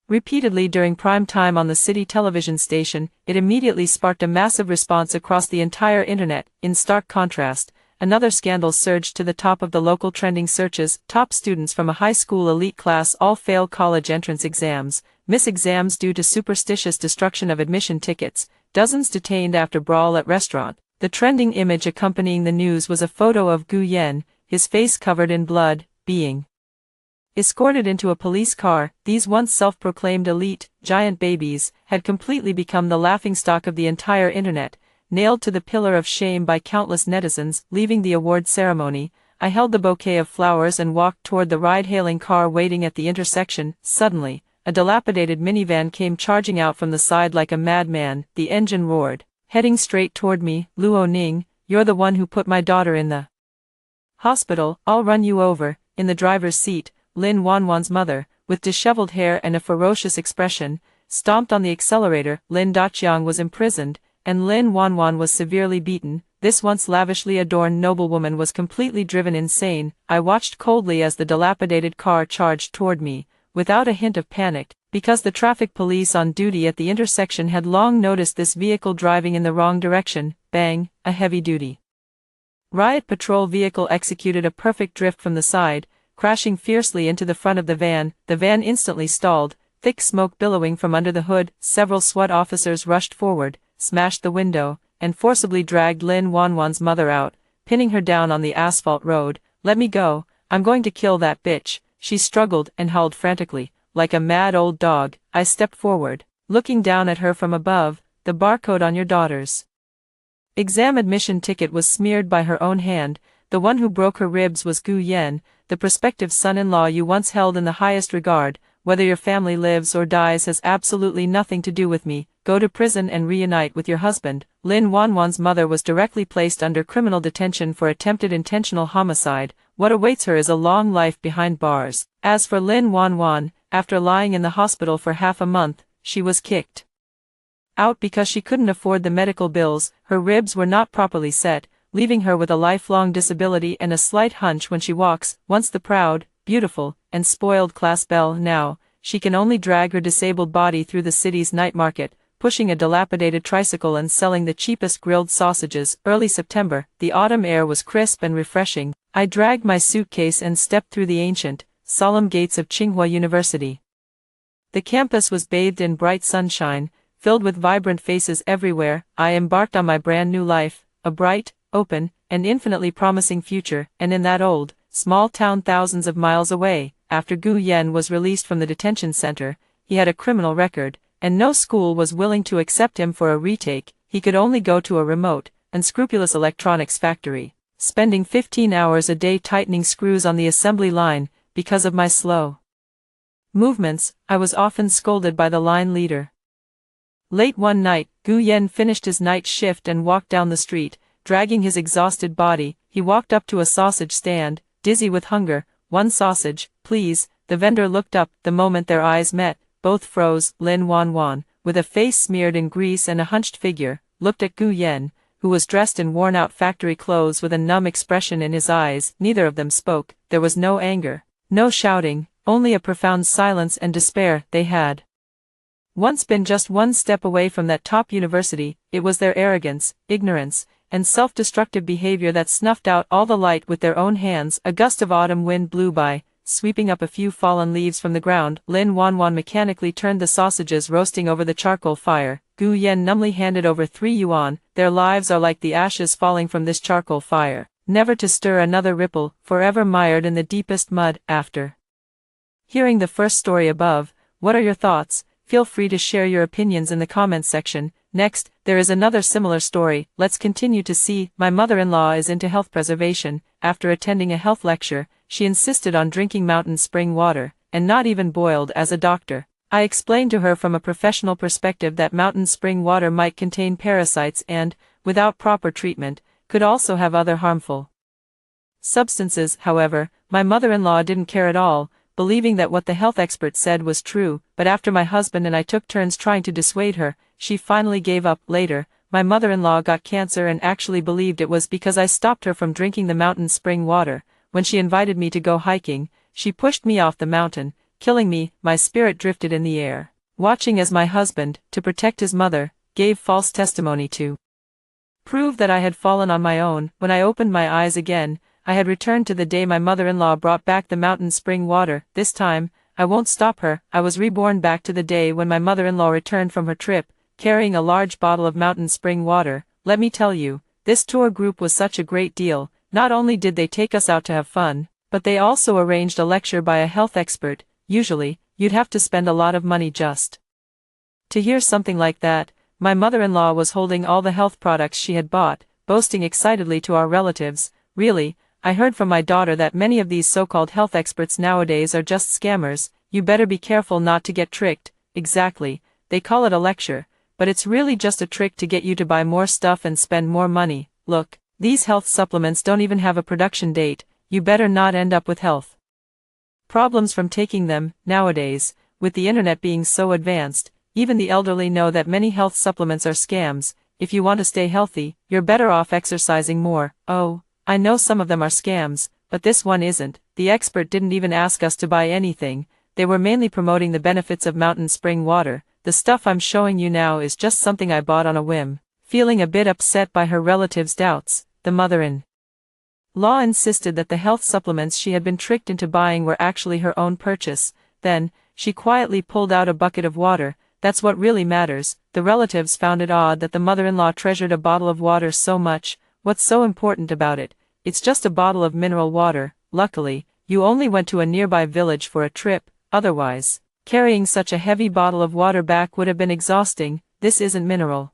repeatedly during prime time on the city television station. It immediately sparked a massive response across the entire internet. In stark contrast, another scandal surged to the top of the local trending searches. Top students from a high school elite class all fail college entrance exams, miss exams due to superstitious destruction of admission tickets, dozens detained after brawl at restaurant. The trending image accompanying the news was a photo of Gu Yan, his face covered in blood, being escorted into a police car. These once self-proclaimed elite, giant babies, had completely become the laughingstock of the entire internet, nailed to the pillar of shame by countless netizens. Leaving the award ceremony, I held the bouquet of flowers and walked toward the ride-hailing car waiting at the intersection. Suddenly, a dilapidated minivan came charging out from the side like a madman. The engine roared, heading straight toward me. Luo Ning, you're the one who put my daughter in the hospital. I'll run you over. In the driver's seat, Lin Wanwan's mother, with disheveled hair and a ferocious expression, stomped on the accelerator. Lin Daqiang was imprisoned, and Lin Wanwan was severely beaten. This once lavishly adorned noblewoman was completely driven insane. I watched coldly as the dilapidated car charged toward me, without a hint of panic, because the traffic police on duty at the intersection had long noticed this vehicle driving in the wrong direction. Bang, a heavy-duty riot patrol vehicle executed a perfect drift from the side, crashing fiercely into the front of the van. The van instantly stalled, thick smoke billowing from under the hood. Several SWAT officers rushed forward, smashed the window, and forcibly dragged Lin Wanwan's mother out, pinning her down on the asphalt road. Let me go, I'm going to kill that bitch. She struggled and howled frantically, like a mad old dog. I stepped forward, looking down at her from above. The barcode on your daughter's exam admission ticket was smeared by her own hand. The one who broke her ribs was Gu Yan, the prospective son-in-law you once held in the highest regard. Whether your family lives or dies has absolutely nothing to do with me. Go to prison and reunite with your husband. Lin Wanwan's mother was directly placed under criminal detention for attempted intentional homicide. What awaits her is a long life behind bars. As for Lin Wanwan, after lying in the hospital for half a month, she was kicked out because she couldn't afford the medical bills. Her ribs were not properly set, leaving her with a lifelong disability and a slight hunch when she walks. Once the proud, beautiful, and spoiled class belle, now, she can only drag her disabled body through the city's night market, pushing a dilapidated tricycle and selling the cheapest grilled sausages. Early September, the autumn air was crisp and refreshing. I dragged my suitcase and stepped through the ancient, solemn gates of Tsinghua University. The campus was bathed in bright sunshine, filled with vibrant faces everywhere. I embarked on my brand new life, a bright, open, and infinitely promising future. And in that old, small town thousands of miles away, after Gu Yan was released from the detention center, he had a criminal record, and no school was willing to accept him for a retake. He could only go to a remote, unscrupulous electronics factory, spending 15 hours a day tightening screws on the assembly line. Because of my slow movements, I was often scolded by the line leader. Late one night, Gu Yan finished his night shift and walked down the street, dragging his exhausted body. He walked up to a sausage stand, dizzy with hunger. "One sausage, please." The vendor looked up. The moment their eyes met, both froze. Lin Wanwan, with a face smeared in grease and a hunched figure, looked at Gu Yan, who was dressed in worn-out factory clothes with a numb expression in his eyes. Neither of them spoke. There was no anger, no shouting, only a profound silence and despair. They had once been just one step away from that top university. It was their arrogance, ignorance, and self-destructive behavior that snuffed out all the light with their own hands. A gust of autumn wind blew by, sweeping up a few fallen leaves from the ground. Lin Wanwan mechanically turned the sausages roasting over the charcoal fire. Gu Yen numbly handed over 3 yuan. Their lives are like the ashes falling from this charcoal fire, never to stir another ripple, forever mired in the deepest mud. After hearing the first story above, what are your thoughts? Feel free to share your opinions in the comments section. Next, there is another similar story. Let's continue to see. My mother-in-law is into health preservation. After attending a health lecture, she insisted on drinking mountain spring water, and not even boiled. As a doctor, I explained to her from a professional perspective that mountain spring water might contain parasites and, without proper treatment, could also have other harmful substances. However, my mother-in-law didn't care at all, believing that what the health expert said was true. But after my husband and I took turns trying to dissuade her, she finally gave up. Later, my mother-in-law got cancer and actually believed it was because I stopped her from drinking the mountain spring water. When she invited me to go hiking, she pushed me off the mountain, killing me. My spirit drifted in the air, watching as my husband, to protect his mother, gave false testimony to prove that I had fallen on my own. When I opened my eyes again, I had returned to the day my mother-in-law brought back the mountain spring water. This time, I won't stop her. I was reborn back to the day when my mother-in-law returned from her trip, carrying a large bottle of mountain spring water. Let me tell you, this tour group was such a great deal. Not only did they take us out to have fun, but they also arranged a lecture by a health expert. Usually, you'd have to spend a lot of money just to hear something like that. My mother-in-law was holding all the health products she had bought, boasting excitedly to our relatives. Really, I heard from my daughter that many of these so-called health experts nowadays are just scammers. You better be careful not to get tricked. Exactly, they call it a lecture, but it's really just a trick to get you to buy more stuff and spend more money. Look, these health supplements don't even have a production date. You better not end up with health problems from taking them. Nowadays, with the internet being so advanced, even the elderly know that many health supplements are scams. If you want to stay healthy, you're better off exercising more. Oh, I know some of them are scams, but this one isn't. The expert didn't even ask us to buy anything. They were mainly promoting the benefits of mountain spring water. The stuff I'm showing you now is just something I bought on a whim. Feeling a bit upset by her relatives' doubts, the mother-in-law insisted that the health supplements she had been tricked into buying were actually her own purchase. Then, she quietly pulled out a bucket of water. That's what really matters. The relatives found it odd that the mother-in-law treasured a bottle of water so much. What's so important about it? It's just a bottle of mineral water. Luckily, you only went to a nearby village for a trip. Otherwise, carrying such a heavy bottle of water back would have been exhausting. This isn't mineral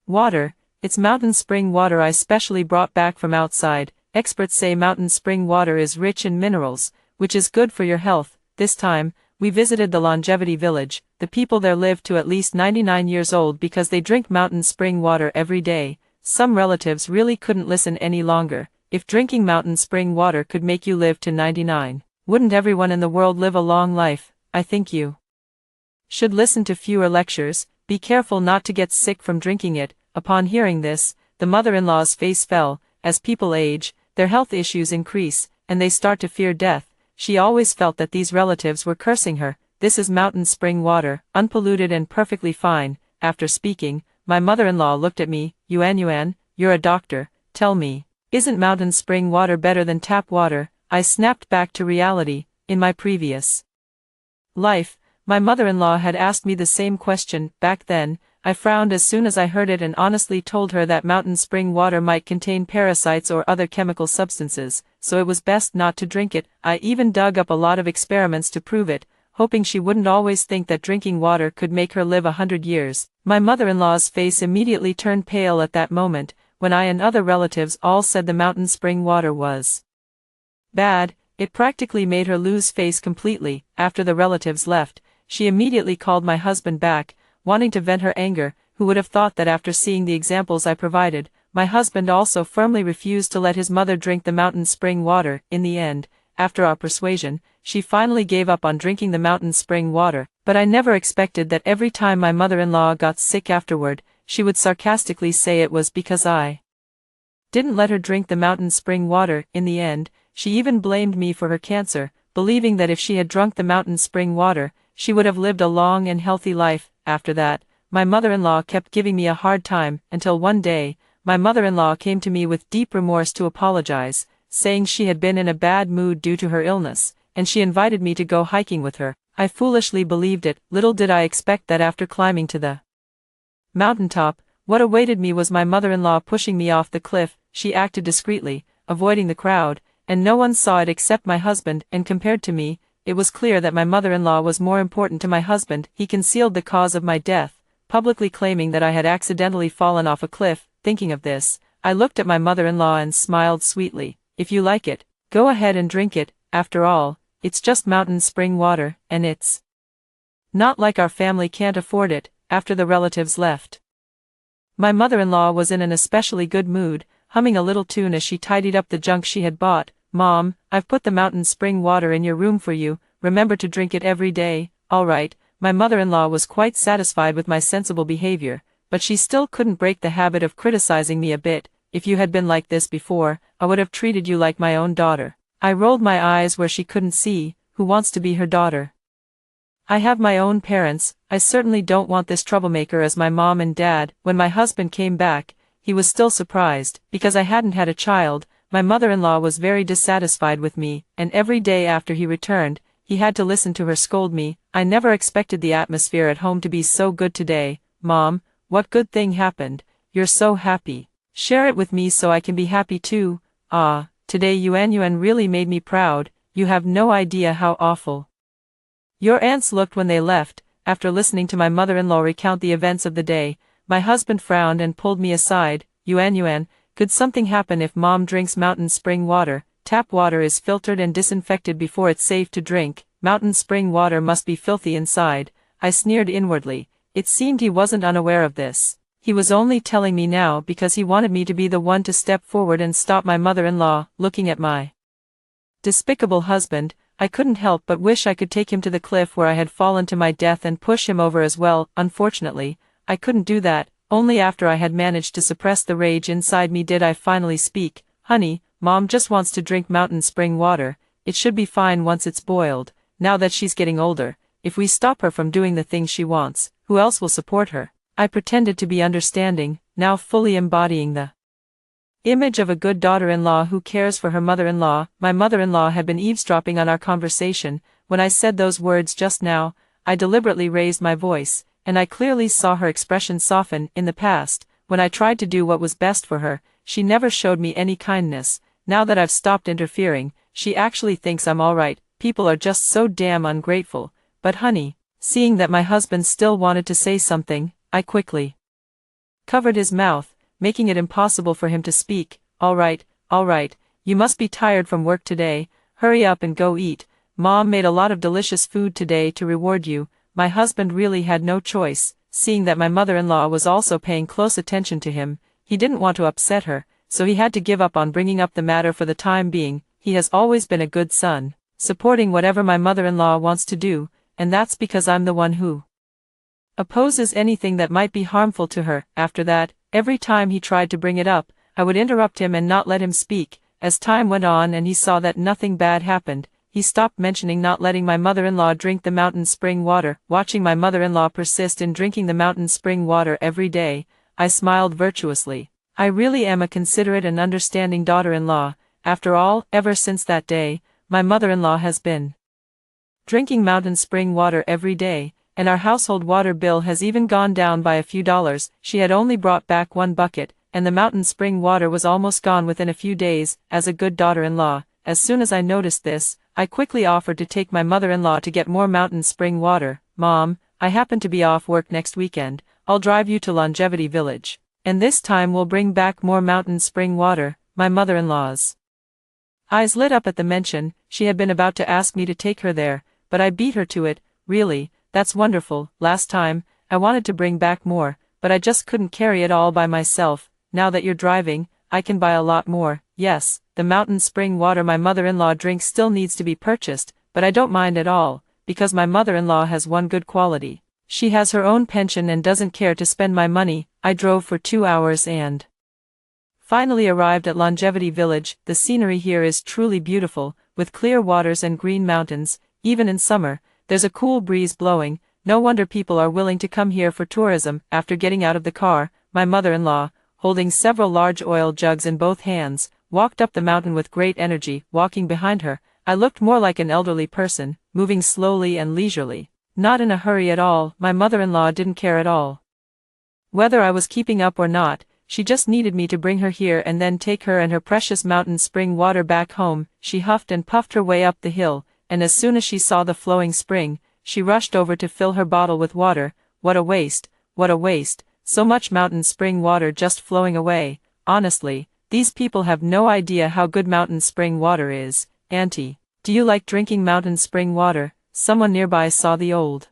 water, it's mountain spring water I specially brought back from outside. Experts say mountain spring water is rich in minerals, which is good for your health. This time, we visited the longevity village. The people there live to at least 99 years old because they drink mountain spring water every day. Some relatives really couldn't listen any longer. If drinking mountain spring water could make you live to 99, wouldn't everyone in the world live a long life? I think you should listen to fewer lectures. Be careful not to get sick from drinking it. Upon hearing this, the mother-in-law's face fell. As people age, their health issues increase, and they start to fear death. She always felt that these relatives were cursing her. This is mountain spring water, unpolluted and perfectly fine. After speaking, my mother-in-law looked at me. Yuan, you're a doctor. Tell me, isn't mountain spring water better than tap water? I snapped back to reality. In my previous life, my mother-in-law had asked me the same question. Back then, I frowned as soon as I heard it and honestly told her that mountain spring water might contain parasites or other chemical substances, so it was best not to drink it. I even dug up a lot of experiments to prove it, hoping she wouldn't always think that drinking water could make her live 100 years. My mother-in-law's face immediately turned pale at that moment. When I and other relatives all said the mountain spring water was bad, it practically made her lose face completely. After the relatives left, she immediately called my husband back, wanting to vent her anger. Who would have thought that after seeing the examples I provided, my husband also firmly refused to let his mother drink the mountain spring water. In the end, after our persuasion, she finally gave up on drinking the mountain spring water. But I never expected that every time my mother-in-law got sick afterward, she would sarcastically say it was because I didn't let her drink the mountain spring water. In the end, she even blamed me for her cancer, believing that if she had drunk the mountain spring water, she would have lived a long and healthy life. After that, my mother-in-law kept giving me a hard time, until one day, my mother-in-law came to me with deep remorse to apologize, saying she had been in a bad mood due to her illness, and she invited me to go hiking with her. I foolishly believed it. Little did I expect that after climbing to the mountaintop, what awaited me was my mother-in-law pushing me off the cliff. She acted discreetly, avoiding the crowd, and no one saw it except my husband, and compared to me, it was clear that my mother-in-law was more important to my husband. He concealed the cause of my death, publicly claiming that I had accidentally fallen off a cliff. Thinking of this, I looked at my mother-in-law and smiled sweetly. If you like it, go ahead and drink it. After all, it's just mountain spring water, and it's not like our family can't afford it. After the relatives left, my mother-in-law was in an especially good mood, humming a little tune as she tidied up the junk she had bought. Mom, I've put the mountain spring water in your room for you. Remember to drink it every day. All right. My mother-in-law was quite satisfied with my sensible behavior, but she still couldn't break the habit of criticizing me a bit. If you had been like this before, I would have treated you like my own daughter. I rolled my eyes where she couldn't see. Who wants to be her daughter? I have my own parents. I certainly don't want this troublemaker as my mom and dad. When my husband came back, he was still surprised, because I hadn't had a child. My mother-in-law was very dissatisfied with me, and every day after he returned, he had to listen to her scold me. I never expected the atmosphere at home to be so good today. Mom, what good thing happened? You're so happy. Share it with me so I can be happy too. Ah, today Yuan really made me proud. You have no idea how awful your aunts looked when they left. After listening to my mother-in-law recount the events of the day, my husband frowned and pulled me aside. Yuan, could something happen if Mom drinks mountain spring water? Tap water is filtered and disinfected before it's safe to drink. Mountain spring water must be filthy inside. I sneered inwardly. It seemed he wasn't unaware of this. He was only telling me now because he wanted me to be the one to step forward and stop my mother-in-law. Looking at my despicable husband, I couldn't help but wish I could take him to the cliff where I had fallen to my death and push him over as well. Unfortunately, I couldn't do that. Only after I had managed to suppress the rage inside me did I finally speak. Honey, Mom just wants to drink mountain spring water. It should be fine once it's boiled. Now that she's getting older, if we stop her from doing the things she wants, who else will support her? I pretended to be understanding, now fully embodying the image of a good daughter-in-law who cares for her mother-in-law. My mother-in-law had been eavesdropping on our conversation. When I said those words just now, I deliberately raised my voice, and I clearly saw her expression soften. In the past, when I tried to do what was best for her, she never showed me any kindness. Now that I've stopped interfering, she actually thinks I'm alright. People are just so damn ungrateful. But honey, seeing that my husband still wanted to say something, I quickly covered his mouth, making it impossible for him to speak. All right, you must be tired from work today. Hurry up and go eat. Mom made a lot of delicious food today to reward you. My husband really had no choice, seeing that my mother-in-law was also paying close attention to him. He didn't want to upset her, so he had to give up on bringing up the matter for the time being. He has always been a good son, supporting whatever my mother-in-law wants to do, and that's because I'm the one who opposes anything that might be harmful to her. After that, every time he tried to bring it up, I would interrupt him and not let him speak. As time went on and he saw that nothing bad happened, he stopped mentioning not letting my mother-in-law drink the mountain spring water. Watching my mother-in-law persist in drinking the mountain spring water every day, I smiled virtuously. I really am a considerate and understanding daughter-in-law. After all, ever since that day, my mother-in-law has been drinking mountain spring water every day, and our household water bill has even gone down by a few dollars. She had only brought back one bucket, and the mountain spring water was almost gone within a few days. As a good daughter-in-law, as soon as I noticed this, I quickly offered to take my mother-in-law to get more mountain spring water. Mom, I happen to be off work next weekend. I'll drive you to Longevity Village, and this time we'll bring back more mountain spring water. My mother-in-law's eyes lit up at the mention. She had been about to ask me to take her there, but I beat her to it. Really? That's wonderful. Last time, I wanted to bring back more, but I just couldn't carry it all by myself. Now that you're driving, I can buy a lot more. Yes, the mountain spring water my mother-in-law drinks still needs to be purchased, but I don't mind at all, because my mother-in-law has one good quality. She has her own pension and doesn't care to spend my money. I drove for 2 hours and finally arrived at Longevity Village. The scenery here is truly beautiful, with clear waters and green mountains. Even in summer, there's a cool breeze blowing. No wonder people are willing to come here for tourism. After getting out of the car, my mother-in-law, holding several large oil jugs in both hands, walked up the mountain with great energy. Walking behind her, I looked more like an elderly person, moving slowly and leisurely. Not in a hurry at all. My mother-in-law didn't care at all whether I was keeping up or not. She just needed me to bring her here and then take her and her precious mountain spring water back home. She huffed and puffed her way up the hill, and as soon as she saw the flowing spring, she rushed over to fill her bottle with water. What a waste, what a waste, so much mountain spring water just flowing away. Honestly, these people have no idea how good mountain spring water is. Auntie, do you like drinking mountain spring water? Someone nearby saw the old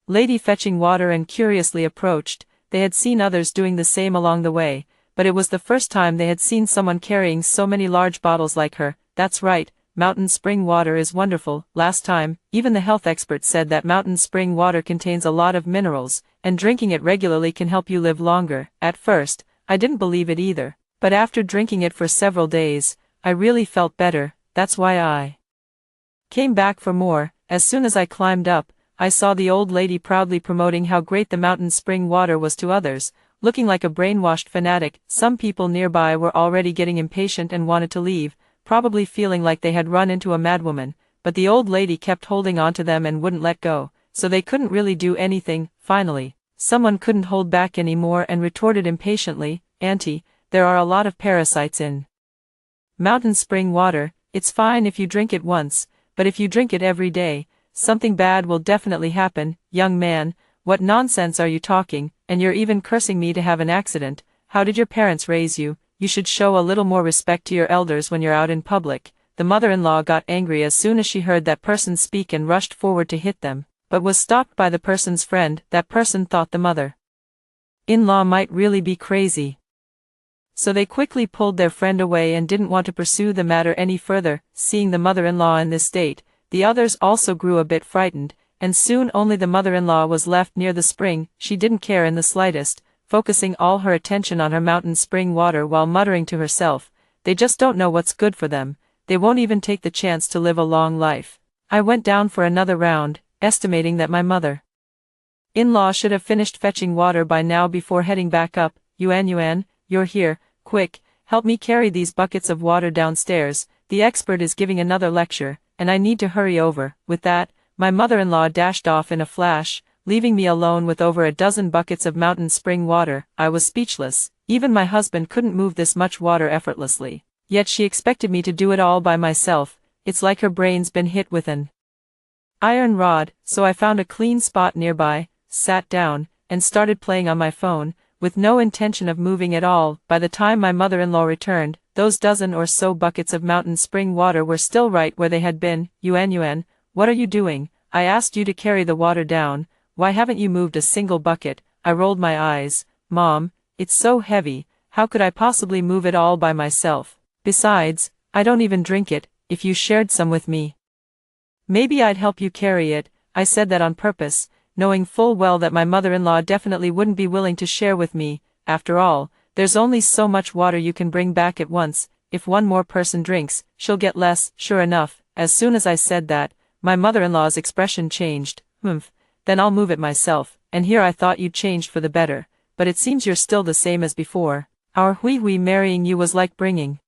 lady fetching water and curiously approached. They had seen others doing the same along the way, but it was the first time they had seen someone carrying so many large bottles like her. That's right, mountain spring water is wonderful. Last time, even the health experts said that mountain spring water contains a lot of minerals, and drinking it regularly can help you live longer. At first, I didn't believe it either, but after drinking it for several days, I really felt better. That's why I came back for more. As soon as I climbed up, I saw the old lady proudly promoting how great the mountain spring water was to others, looking like a brainwashed fanatic. Some people nearby were already getting impatient and wanted to leave, probably feeling like they had run into a madwoman, but the old lady kept holding on to them and wouldn't let go, so they couldn't really do anything. Finally, someone couldn't hold back anymore and retorted impatiently, "Auntie, there are a lot of parasites in mountain spring water. It's fine if you drink it once, but if you drink it every day, something bad will definitely happen." Young man, what nonsense are you talking, and you're even cursing me to have an accident? How did your parents raise you? You should show a little more respect to your elders when you're out in public. The mother-in-law got angry as soon as she heard that person speak and rushed forward to hit them, but was stopped by the person's friend. That person thought the mother-in-law might really be crazy, so they quickly pulled their friend away and didn't want to pursue the matter any further. Seeing the mother-in-law in this state, the others also grew a bit frightened, and soon only the mother-in-law was left near the spring. She didn't care in the slightest, focusing all her attention on her mountain spring water while muttering to herself, "They just don't know what's good for them. They won't even take the chance to live a long life." I went down for another round, estimating that my mother-in-law should have finished fetching water by now before heading back up. Yuan, you're here. Quick, help me carry these buckets of water downstairs. The expert is giving another lecture, and I need to hurry over. With that, my mother-in-law dashed off in a flash, leaving me alone with over a dozen buckets of mountain spring water. I was speechless. Even my husband couldn't move this much water effortlessly. Yet she expected me to do it all by myself. It's like her brain's been hit with an iron rod. So I found a clean spot nearby, sat down, and started playing on my phone, with no intention of moving at all. By the time my mother-in-law returned, those dozen or so buckets of mountain spring water were still right where they had been. Yuan, what are you doing? I asked you to carry the water down. Why haven't you moved a single bucket? I rolled my eyes. Mom, it's so heavy. How could I possibly move it all by myself? Besides, I don't even drink it. If you shared some with me, maybe I'd help you carry it. I said that on purpose, knowing full well that my mother-in-law definitely wouldn't be willing to share with me. After all, there's only so much water you can bring back at once. If one more person drinks, she'll get less. Sure enough, as soon as I said that, my mother-in-law's expression changed. Then I'll move it myself. And here I thought you'd changed for the better, but it seems you're still the same as before. Our hui marrying you was like bringing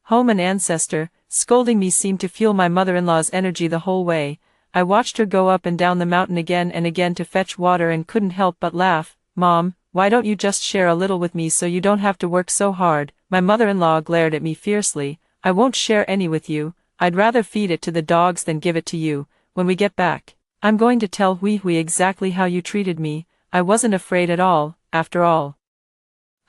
home an ancestor. Scolding me seemed to fuel my mother-in-law's energy the whole way. I watched her go up and down the mountain again and again to fetch water and couldn't help but laugh. Mom, why don't you just share a little with me so you don't have to work so hard? My mother-in-law glared at me fiercely. I won't share any with you. I'd rather feed it to the dogs than give it to you. When we get back, I'm going to tell Hui exactly how you treated me. I wasn't afraid at all. After all,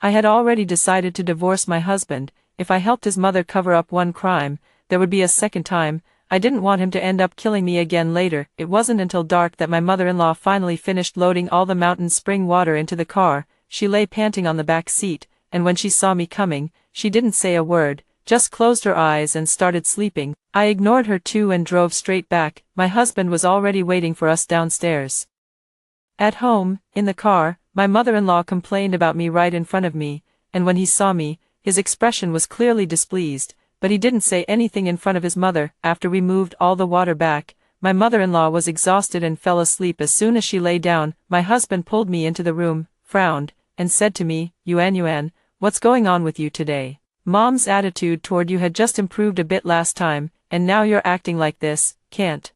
I had already decided to divorce my husband. If I helped his mother cover up one crime, there would be a second time. I didn't want him to end up killing me again later. It wasn't until dark that my mother-in-law finally finished loading all the mountain spring water into the car. She lay panting on the back seat, and when she saw me coming, she didn't say a word, just closed her eyes and started sleeping. I ignored her too and drove straight back. My husband was already waiting for us downstairs. At home, in the car, my mother-in-law complained about me right in front of me, and when he saw me, his expression was clearly displeased. But he didn't say anything in front of his mother. After we moved all the water back, my mother-in-law was exhausted and fell asleep as soon as she lay down. My husband pulled me into the room, frowned, and said to me, Yuan, what's going on with you today? Mom's attitude toward you had just improved a bit last time, and now you're acting like this. Can't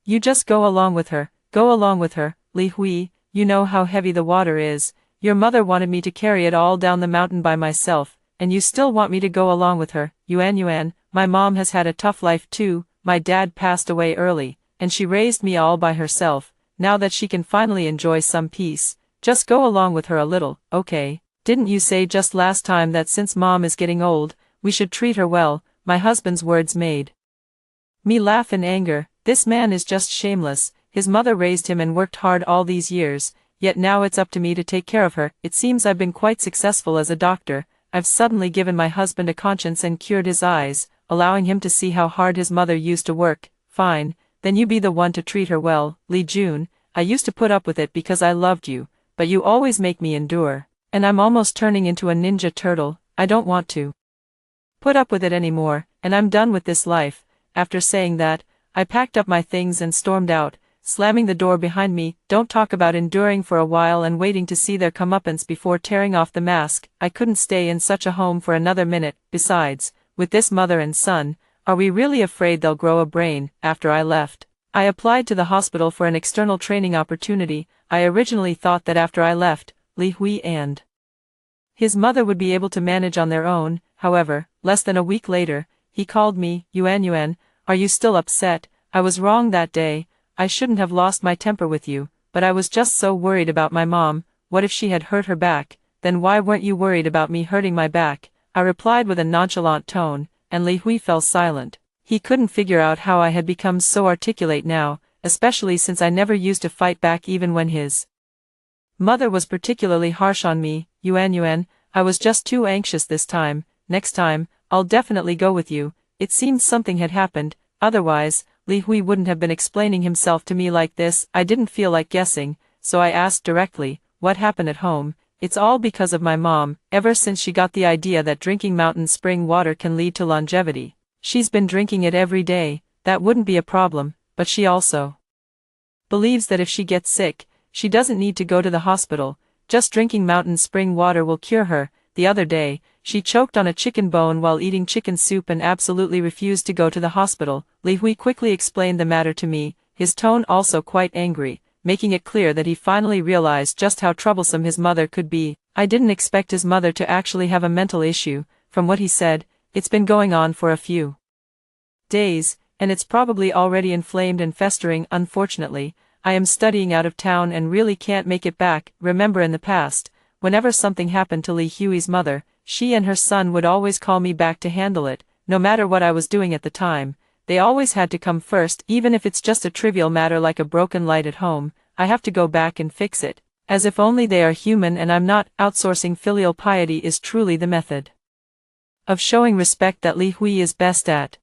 you just go along with her? Go along with her, Li Hui, you know how heavy the water is. Your mother wanted me to carry it all down the mountain by myself, and you still want me to go along with her. Yuan, my mom has had a tough life too. My dad passed away early, and she raised me all by herself. Now that she can finally enjoy some peace, just go along with her a little, okay? Didn't you say just last time that since mom is getting old, we should treat her well? My husband's words made me laugh in anger. This man is just shameless. His mother raised him and worked hard all these years, yet now it's up to me to take care of her. It seems I've been quite successful as a doctor. I've suddenly given my husband a conscience and cured his eyes, allowing him to see how hard his mother used to work. Fine, then you be the one to treat her well. Li Jun, I used to put up with it because I loved you, but you always make me endure. And I'm almost turning into a ninja turtle. I don't want to put up with it anymore, and I'm done with this life. After saying that, I packed up my things and stormed out, slamming the door behind me. Don't talk about enduring for a while and waiting to see their comeuppance before tearing off the mask. I couldn't stay in such a home for another minute. Besides, with this mother and son, are we really afraid they'll grow a brain? After I left, I applied to the hospital for an external training opportunity. I originally thought that after I left, Li Hui and his mother would be able to manage on their own. However, less than a week later, he called me. Yuan, are you still upset? I was wrong that day. I shouldn't have lost my temper with you, but I was just so worried about my mom. What if she had hurt her back? Then why weren't you worried about me hurting my back? I replied with a nonchalant tone, and Li Hui fell silent. He couldn't figure out how I had become so articulate now, especially since I never used to fight back even when his mother was particularly harsh on me. Yuan, I was just too anxious this time. Next time, I'll definitely go with you. It seemed something had happened, otherwise, Li Hui wouldn't have been explaining himself to me like this. I didn't feel like guessing, so I asked directly, what happened at home? It's all because of my mom. Ever since she got the idea that drinking mountain spring water can lead to longevity, she's been drinking it every day. That wouldn't be a problem, but she also believes that if she gets sick, she doesn't need to go to the hospital. Just drinking mountain spring water will cure her. The other day, she choked on a chicken bone while eating chicken soup and absolutely refused to go to the hospital. Li Hui quickly explained the matter to me, his tone also quite angry, making it clear that he finally realized just how troublesome his mother could be. I didn't expect his mother to actually have a mental issue. From what he said, it's been going on for a few days, and it's probably already inflamed and festering. Unfortunately, I am studying out of town and really can't make it back. Remember in the past, whenever something happened to Li Hui's mother, she and her son would always call me back to handle it. No matter what I was doing at the time, they always had to come first. Even if it's just a trivial matter like a broken light at home, I have to go back and fix it. As if only they are human and I'm not. Outsourcing filial piety is truly the method of showing respect that Li Hui is best at.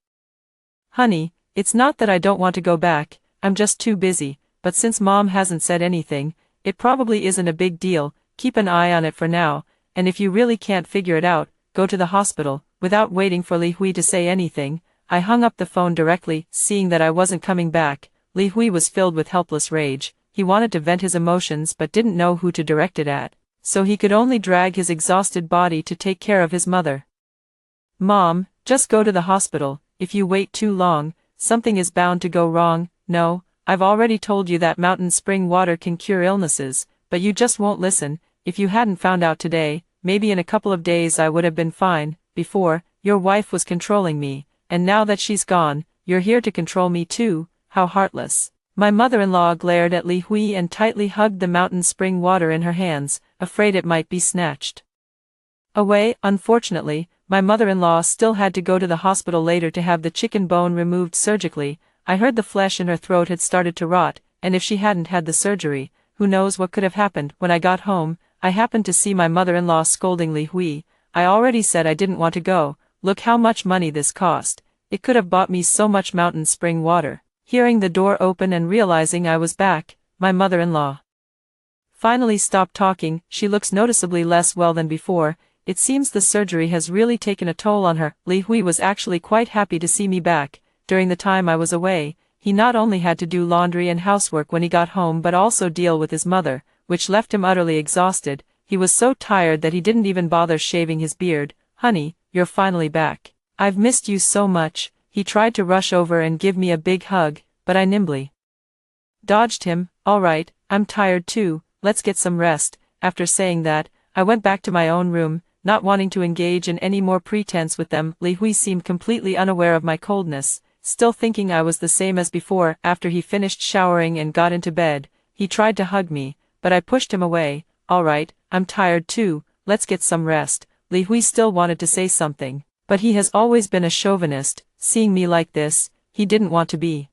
Honey, it's not that I don't want to go back, I'm just too busy, but since mom hasn't said anything, it probably isn't a big deal. Keep an eye on it for now, and if you really can't figure it out, go to the hospital. Without waiting for Li Hui to say anything, I hung up the phone directly. Seeing that I wasn't coming back, Li Hui was filled with helpless rage. He wanted to vent his emotions but didn't know who to direct it at, so he could only drag his exhausted body to take care of his mother. Mom, just go to the hospital. If you wait too long, something is bound to go wrong. No, I've already told you that mountain spring water can cure illnesses, but you just won't listen. If you hadn't found out today, maybe in a couple of days I would have been fine. Before, your wife was controlling me, and now that she's gone, you're here to control me too. How heartless. My mother-in-law glared at Li Hui and tightly hugged the mountain spring water in her hands, afraid it might be snatched away. Unfortunately, my mother-in-law still had to go to the hospital later to have the chicken bone removed surgically. I heard the flesh in her throat had started to rot, and if she hadn't had the surgery, who knows what could have happened. When I got home, I happened to see my mother-in-law scolding Li Hui. I already said I didn't want to go. Look how much money this cost. It could have bought me so much mountain spring water. Hearing the door open and realizing I was back, my mother-in-law finally stopped talking. She looks noticeably less well than before. It seems the surgery has really taken a toll on her. Li Hui was actually quite happy to see me back. During the time I was away, he not only had to do laundry and housework when he got home but also deal with his mother, which left him utterly exhausted. he was so tired that he didn't even bother shaving his beard. "Honey, you're finally back. I've missed you so much." He tried to rush over and give me a big hug, but I nimbly dodged him. "All right, I'm tired too, let's get some rest." After saying that, I went back to my own room, not wanting to engage in any more pretense with them. Li Hui seemed completely unaware of my coldness, still thinking I was the same as before. After he finished showering and got into bed, he tried to hug me, but I pushed him away. "All right, I'm tired too, let's get some rest." Li Hui still wanted to say something, but he has always been a chauvinist. Seeing me like this, he didn't want to be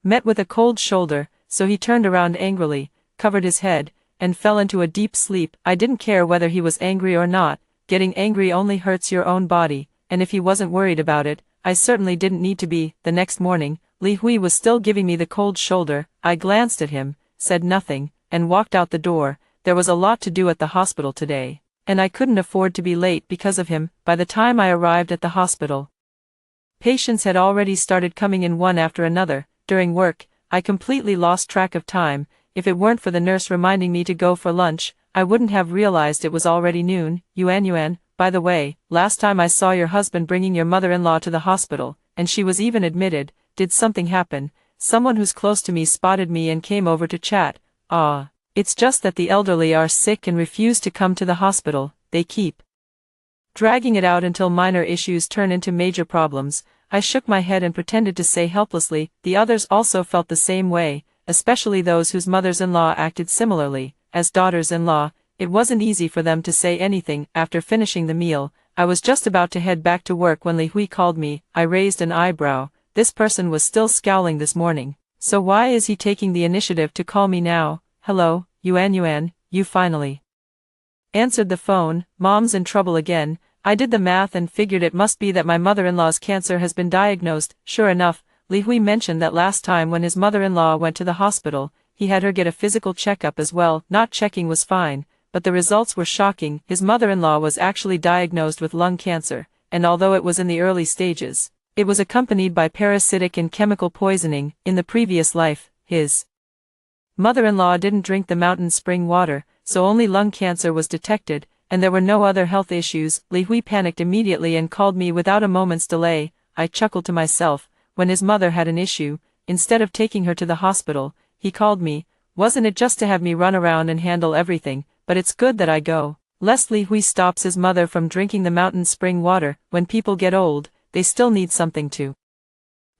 met with a cold shoulder, so he turned around angrily, covered his head, and fell into a deep sleep. I didn't care whether he was angry or not. Getting angry only hurts your own body, and if he wasn't worried about it, I certainly didn't need to be. The next morning, Li Hui was still giving me the cold shoulder. I glanced at him, said nothing, and walked out the door. There was a lot to do at the hospital today, and I couldn't afford to be late because of him. By the time I arrived at the hospital, patients had already started coming in one after another. During work, I completely lost track of time. If it weren't for the nurse reminding me to go for lunch, I wouldn't have realized it was already noon. Yuan, by the way, last time I saw your husband bringing your mother-in-law to the hospital, and she was even admitted. Did something happen? Someone who's close to me spotted me and came over to chat. It's just that the elderly are sick and refuse to come to the hospital. They keep dragging it out until minor issues turn into major problems. I shook my head and pretended to say helplessly. The others also felt the same way, especially those whose mothers-in-law acted similarly. As daughters-in-law, it wasn't easy for them to say anything. After finishing the meal, I was just about to head back to work when Li Hui called me. I raised an eyebrow. This person was still scowling this morning, so why is he taking the initiative to call me now? "Hello, Yuan, you finally answered the phone. Mom's in trouble again." I did the math and figured it must be that my mother-in-law's cancer has been diagnosed. Sure enough, Li Hui mentioned that last time when his mother-in-law went to the hospital, he had her get a physical checkup as well. Not checking was fine, but the results were shocking. His mother-in-law was actually diagnosed with lung cancer, and although it was in the early stages, it was accompanied by parasitic and chemical poisoning. In the previous life, his mother-in-law didn't drink the mountain spring water, so only lung cancer was detected, and there were no other health issues. Li Hui panicked immediately and called me without a moment's delay. I chuckled to myself. When his mother had an issue, instead of taking her to the hospital, he called me. Wasn't it just to have me run around and handle everything? But it's good that I go. Lest Li Hui stops his mother from drinking the mountain spring water. When people get old, they still need something to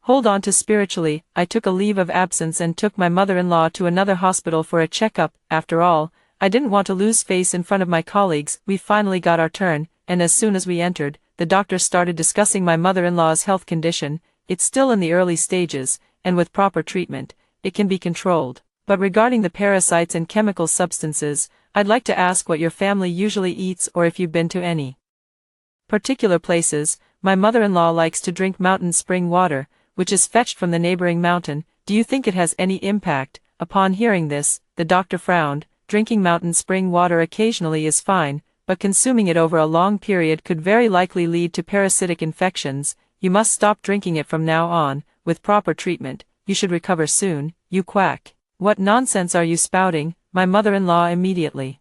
hold on to spiritually. I took a leave of absence and took my mother-in-law to another hospital for a checkup. After all, I didn't want to lose face in front of my colleagues. We finally got our turn, and as soon as we entered, the doctor started discussing my mother-in-law's health condition. It's still in the early stages, and with proper treatment, it can be controlled. But regarding the parasites and chemical substances, I'd like to ask what your family usually eats or if you've been to any particular places. My mother-in-law likes to drink mountain spring water, which is fetched from the neighboring mountain. Do you think it has any impact? Upon hearing this, the doctor frowned. Drinking mountain spring water occasionally is fine, but consuming it over a long period could very likely lead to parasitic infections. You must stop drinking it from now on. With proper treatment, you should recover soon. You quack. What nonsense are you spouting? My mother-in-law immediately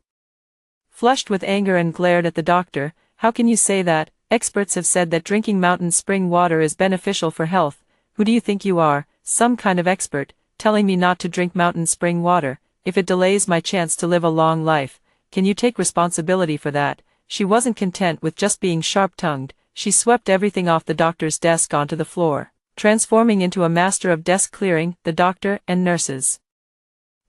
flushed with anger and glared at the doctor. How can you say that? Experts have said that drinking mountain spring water is beneficial for health. Who do you think you are? Some kind of expert, telling me not to drink mountain spring water, if it delays my chance to live a long life. Can you take responsibility for that? She wasn't content with just being sharp-tongued. She swept everything off the doctor's desk onto the floor, transforming into a master of desk clearing. The doctor and nurses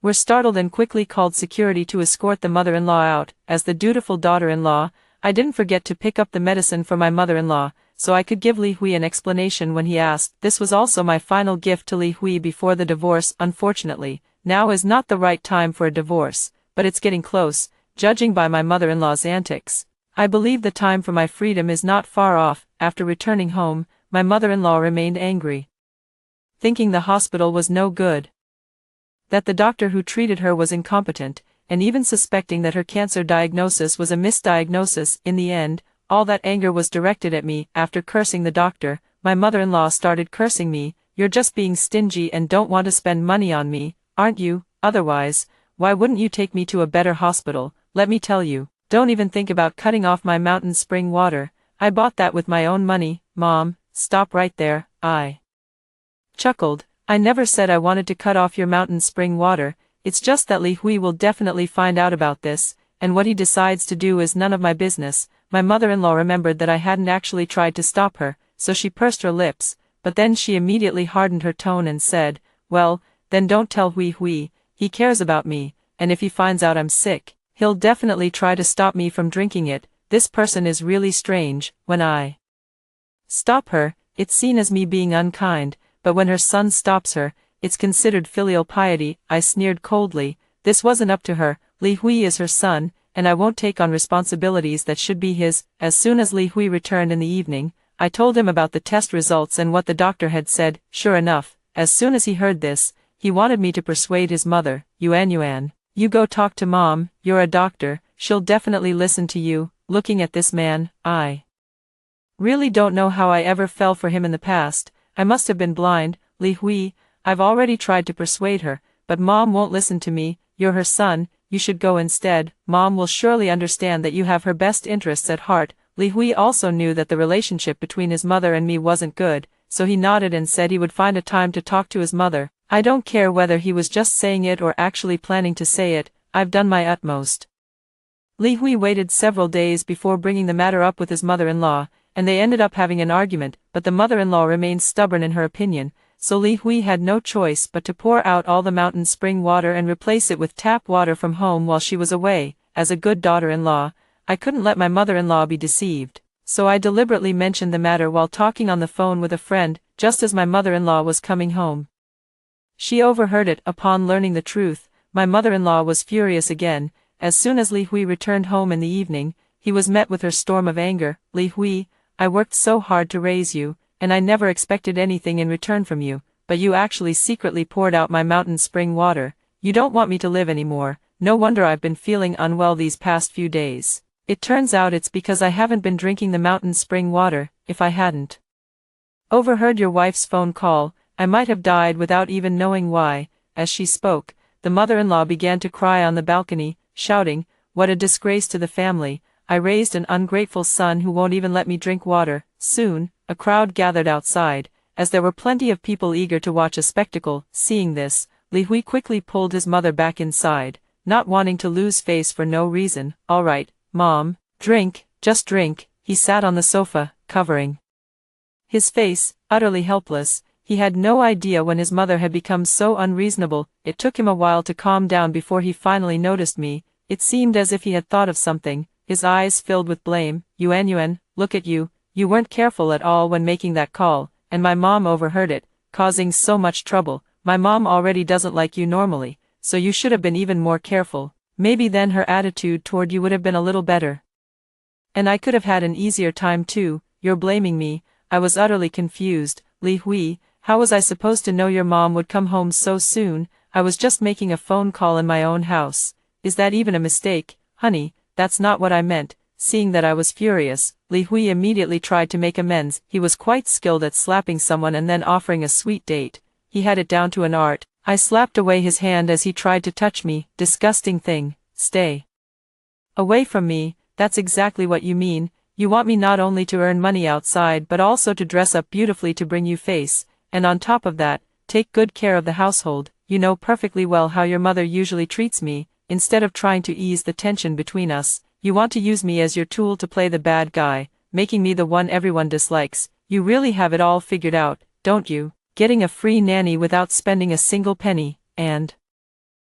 were startled and quickly called security to escort the mother-in-law out. As the dutiful daughter-in-law, I didn't forget to pick up the medicine for my mother-in-law, so I could give Li Hui an explanation when he asked. This was also my final gift to Li Hui before the divorce. Unfortunately, now is not the right time for a divorce, but it's getting close, judging by my mother-in-law's antics. I believe the time for my freedom is not far off. After returning home, my mother-in-law remained angry, thinking the hospital was no good, that the doctor who treated her was incompetent, and even suspecting that her cancer diagnosis was a misdiagnosis. In the end, all that anger was directed at me. After cursing the doctor, my mother-in-law started cursing me. You're just being stingy and don't want to spend money on me, aren't you? Otherwise, why wouldn't you take me to a better hospital? let me tell you. Don't even think about cutting off my mountain spring water. I bought that with my own money, Mom. Stop right there, I chuckled. I never said I wanted to cut off your mountain spring water. It's just that Li Hui will definitely find out about this, and what he decides to do is none of my business. My mother-in-law remembered that I hadn't actually tried to stop her, so she pursed her lips, but then she immediately hardened her tone and said, well, then don't tell Hui Hui. He cares about me, and if he finds out I'm sick, he'll definitely try to stop me from drinking it. This person is really strange. When I stop her, it's seen as me being unkind, but when her son stops her, it's considered filial piety. I sneered coldly. This wasn't up to her. Li Hui is her son, and I won't take on responsibilities that should be his. As soon as Li Hui returned in the evening, I told him about the test results and what the doctor had said. Sure enough, as soon as he heard this, he wanted me to persuade his mother. Yuan, you go talk to Mom, you're a doctor, she'll definitely listen to you. Looking at this man, I really don't know how I ever fell for him in the past. I must have been blind. Li Hui, I've already tried to persuade her, but Mom won't listen to me. You're her son, you should go instead. Mom will surely understand that you have her best interests at heart. Li Hui also knew that the relationship between his mother and me wasn't good, so he nodded and said he would find a time to talk to his mother. I don't care whether he was just saying it or actually planning to say it. I've done my utmost. Li Hui waited several days before bringing the matter up with his mother-in-law, and they ended up having an argument, but the mother-in-law remained stubborn in her opinion, so Li Hui had no choice but to pour out all the mountain spring water and replace it with tap water from home while she was away. As a good daughter-in-law, I couldn't let my mother-in-law be deceived, so I deliberately mentioned the matter while talking on the phone with a friend, just as my mother-in-law was coming home. She overheard it. Upon learning the truth, my mother-in-law was furious again. As soon as Li Hui returned home in the evening, he was met with her storm of anger. Li Hui, I worked so hard to raise you, and I never expected anything in return from you, but you actually secretly poured out my mountain spring water. You don't want me to live anymore. No wonder I've been feeling unwell these past few days. It turns out it's because I haven't been drinking the mountain spring water. If I hadn't overheard your wife's phone call, I might have died without even knowing why. As she spoke, the mother-in-law began to cry on the balcony, shouting, what a disgrace to the family. I raised an ungrateful son who won't even let me drink water. Soon, a crowd gathered outside, as there were plenty of people eager to watch a spectacle. Seeing this, Li Hui quickly pulled his mother back inside, not wanting to lose face for no reason. All right, Mom, drink, just drink. He sat on the sofa, covering his face, utterly helpless. He had no idea when his mother had become so unreasonable. It took him a while to calm down before he finally noticed me. It seemed as if he had thought of something. His eyes filled with blame. Yuan, look at you. You weren't careful at all when making that call, and my mom overheard it, causing so much trouble. My mom already doesn't like you normally, so you should have been even more careful. Maybe then her attitude toward you would have been a little better. And I could have had an easier time too. You're blaming me. I was utterly confused. Li Hui, how was I supposed to know your mom would come home so soon? I was just making a phone call in my own house. Is that even a mistake? Honey, that's not what I meant. Seeing that I was furious, Li Hui immediately tried to make amends. He was quite skilled at slapping someone and then offering a sweet date. He had it down to an art. I slapped away his hand as he tried to touch me. Disgusting thing. Stay away from me. That's exactly what you mean. You want me not only to earn money outside but also to dress up beautifully to bring you face, and on top of that, take good care of the household. You know perfectly well how your mother usually treats me. Instead of trying to ease the tension between us, you want to use me as your tool to play the bad guy, making me the one everyone dislikes. You really have it all figured out, don't you? Getting a free nanny without spending a single penny, and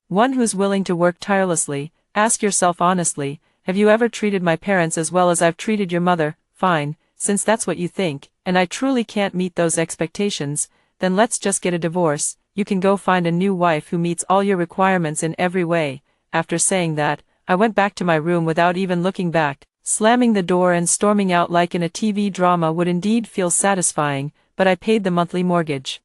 one who's willing to work tirelessly. Ask yourself honestly, have you ever treated my parents as well as I've treated your mother? Fine, since that's what you think, and I truly can't meet those expectations, then let's just get a divorce. You can go find a new wife who meets all your requirements in every way. After saying that, I went back to my room without even looking back. Slamming the door and storming out like in a TV drama would indeed feel satisfying, but I paid the monthly mortgage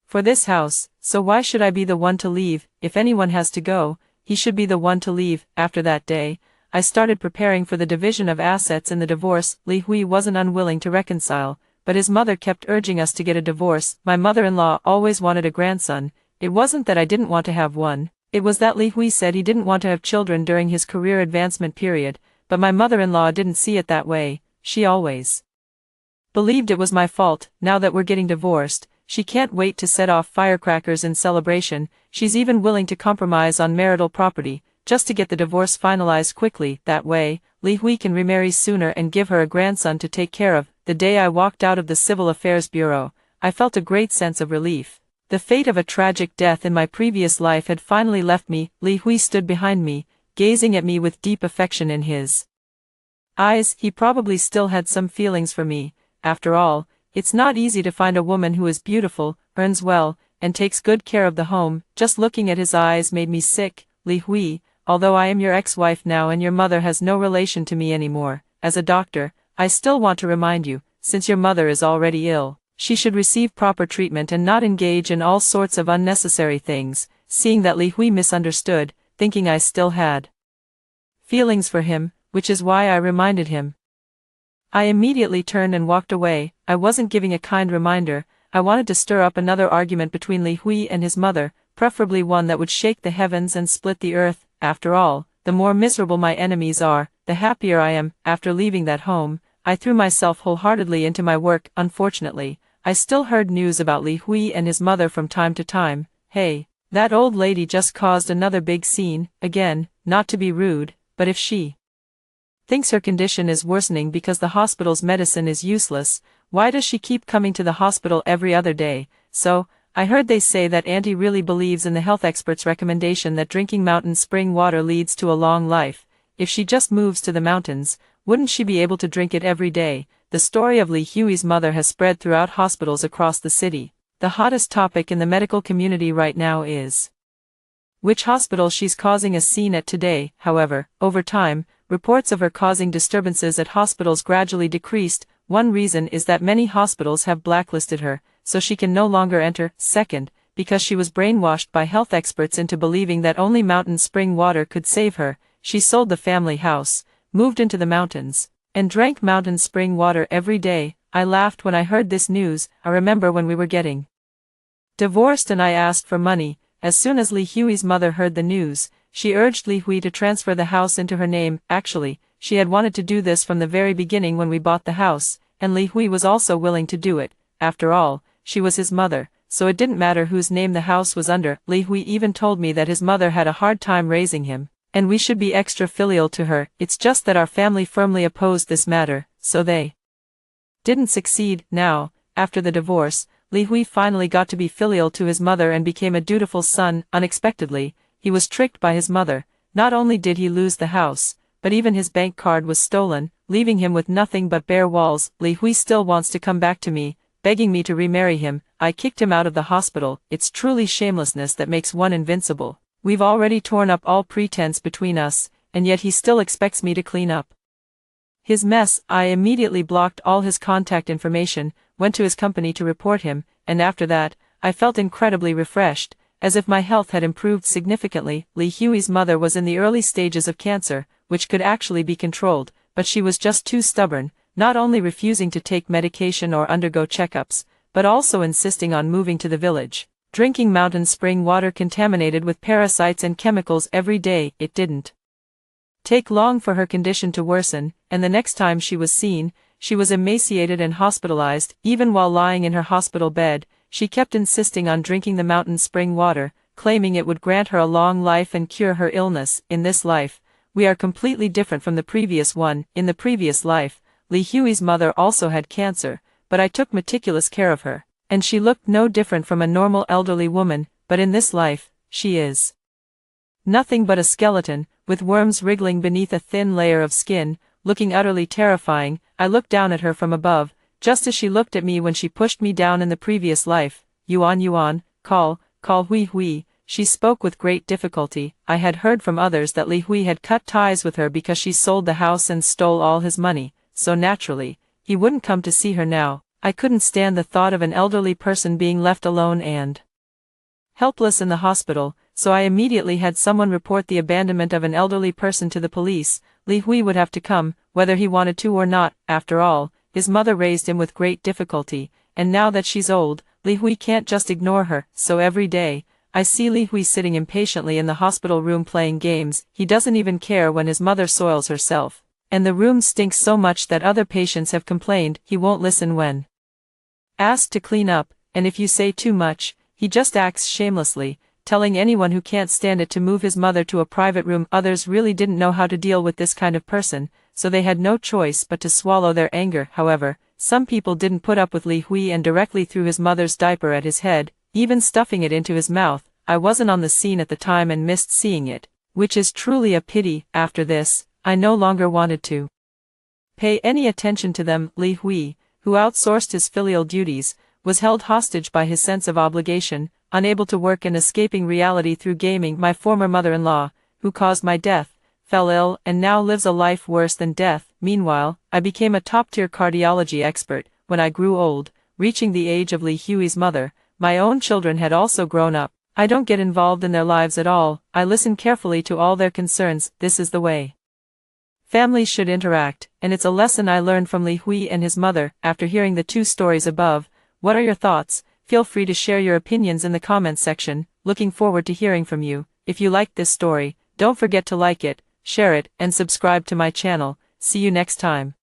for this house, so why should I be the one to leave? If anyone has to go, he should be the one to leave. After that day, I started preparing for the division of assets in the divorce. Li Hui wasn't unwilling to reconcile, but his mother kept urging us to get a divorce. My mother-in-law always wanted a grandson. It wasn't that I didn't want to have one, It was that Li Hui said he didn't want to have children during his career advancement period, but my mother-in-law didn't see it that way. She always believed it was my fault. Now that we're getting divorced, she can't wait to set off firecrackers in celebration. She's even willing to compromise on marital property, just to get the divorce finalized quickly. That way, Li Hui can remarry sooner and give her a grandson to take care of. The day I walked out of the Civil Affairs Bureau, I felt a great sense of relief. The fate of a tragic death in my previous life had finally left me. Li Hui stood behind me, gazing at me with deep affection in his eyes. He probably still had some feelings for me. After all, it's not easy to find a woman who is beautiful, earns well, and takes good care of the home. Just looking at his eyes made me sick. Li Hui, although I am your ex-wife now and your mother has no relation to me anymore, as a doctor, I still want to remind you, since your mother is already ill, she should receive proper treatment and not engage in all sorts of unnecessary things. Seeing that Li Hui misunderstood, thinking I still had feelings for him, which is why I reminded him. I immediately turned and walked away. I wasn't giving a kind reminder. I wanted to stir up another argument between Li Hui and his mother, preferably one that would shake the heavens and split the earth. After all, the more miserable my enemies are, the happier I am. After leaving that home, I threw myself wholeheartedly into my work. Unfortunately, I still heard news about Li Hui and his mother from time to time. Hey, that old lady just caused another big scene. Again, not to be rude, but if she thinks her condition is worsening because the hospital's medicine is useless, why does she keep coming to the hospital every other day? So, I heard they say that Auntie really believes in the health experts' recommendation that drinking mountain spring water leads to a long life. If she just moves to the mountains, wouldn't she be able to drink it every day? The story of Li Hui's mother has spread throughout hospitals across the city. The hottest topic in the medical community right now is which hospital she's causing a scene at today. However, over time, reports of her causing disturbances at hospitals gradually decreased. One reason is that many hospitals have blacklisted her, so she can no longer enter. Second, because she was brainwashed by health experts into believing that only mountain spring water could save her, she sold the family house, moved into the mountains, and drank mountain spring water every day. I laughed when I heard this news. I remember when we were getting divorced and I asked for money. As soon as Li Hui's mother heard the news, she urged Li Hui to transfer the house into her name. Actually, she had wanted to do this from the very beginning when we bought the house, and Li Hui was also willing to do it. After all, she was his mother, so it didn't matter whose name the house was under. Li Hui even told me that his mother had a hard time raising him, and we should be extra filial to her. It's just that our family firmly opposed this matter, so they didn't succeed. Now, after the divorce, Li Hui finally got to be filial to his mother and became a dutiful son. Unexpectedly, he was tricked by his mother. Not only did he lose the house, but even his bank card was stolen, leaving him with nothing but bare walls. Li Hui still wants to come back to me, begging me to remarry him. I kicked him out of the hospital. It's truly shamelessness that makes one invincible. We've already torn up all pretense between us, and yet he still expects me to clean up his mess. I immediately blocked all his contact information, went to his company to report him, and after that, I felt incredibly refreshed, as if my health had improved significantly. Li Hui's mother was in the early stages of cancer, which could actually be controlled, but she was just too stubborn, not only refusing to take medication or undergo checkups, but also insisting on moving to the village, drinking mountain spring water contaminated with parasites and chemicals every day. It didn't take long for her condition to worsen, and the next time she was seen, she was emaciated and hospitalized. Even while lying in her hospital bed, she kept insisting on drinking the mountain spring water, claiming it would grant her a long life and cure her illness. In this life, we are completely different from the previous one. In the previous life, Li Hui's mother also had cancer, but I took meticulous care of her, and she looked no different from a normal elderly woman. But in this life, she is nothing but a skeleton, with worms wriggling beneath a thin layer of skin, looking utterly terrifying. I looked down at her from above, just as she looked at me when she pushed me down in the previous life. Yuan, call Hui Hui. She spoke with great difficulty. I had heard from others that Li Hui had cut ties with her because she sold the house and stole all his money, so naturally, he wouldn't come to see her now. I couldn't stand the thought of an elderly person being left alone and helpless in the hospital, so I immediately had someone report the abandonment of an elderly person to the police. Li Hui would have to come, whether he wanted to or not. After all, his mother raised him with great difficulty, and now that she's old, Li Hui can't just ignore her. So every day, I see Li Hui sitting impatiently in the hospital room playing games. He doesn't even care when his mother soils herself. And the room stinks so much that other patients have complained. He won't listen when asked to clean up, and if you say too much, he just acts shamelessly, telling anyone who can't stand it to move his mother to a private room. Others really didn't know how to deal with this kind of person, so they had no choice but to swallow their anger. However, some people didn't put up with Li Hui and directly threw his mother's diaper at his head, even stuffing it into his mouth. I wasn't on the scene at the time and missed seeing it, which is truly a pity. After this, I no longer wanted to pay any attention to them. Li Hui, who outsourced his filial duties, was held hostage by his sense of obligation, unable to work and escaping reality through gaming. My former mother-in-law, who caused my death, fell ill and now lives a life worse than death. Meanwhile, I became a top-tier cardiology expert when I grew old, reaching the age of Li Hui's mother. My own children had also grown up. I don't get involved in their lives at all. I listen carefully to all their concerns. This is the way families should interact, and it's a lesson I learned from Li Hui and his mother. After hearing the two stories above, what are your thoughts? Feel free to share your opinions in the comments section. Looking forward to hearing from you. If you liked this story, don't forget to like it, share it, and subscribe to my channel. See you next time.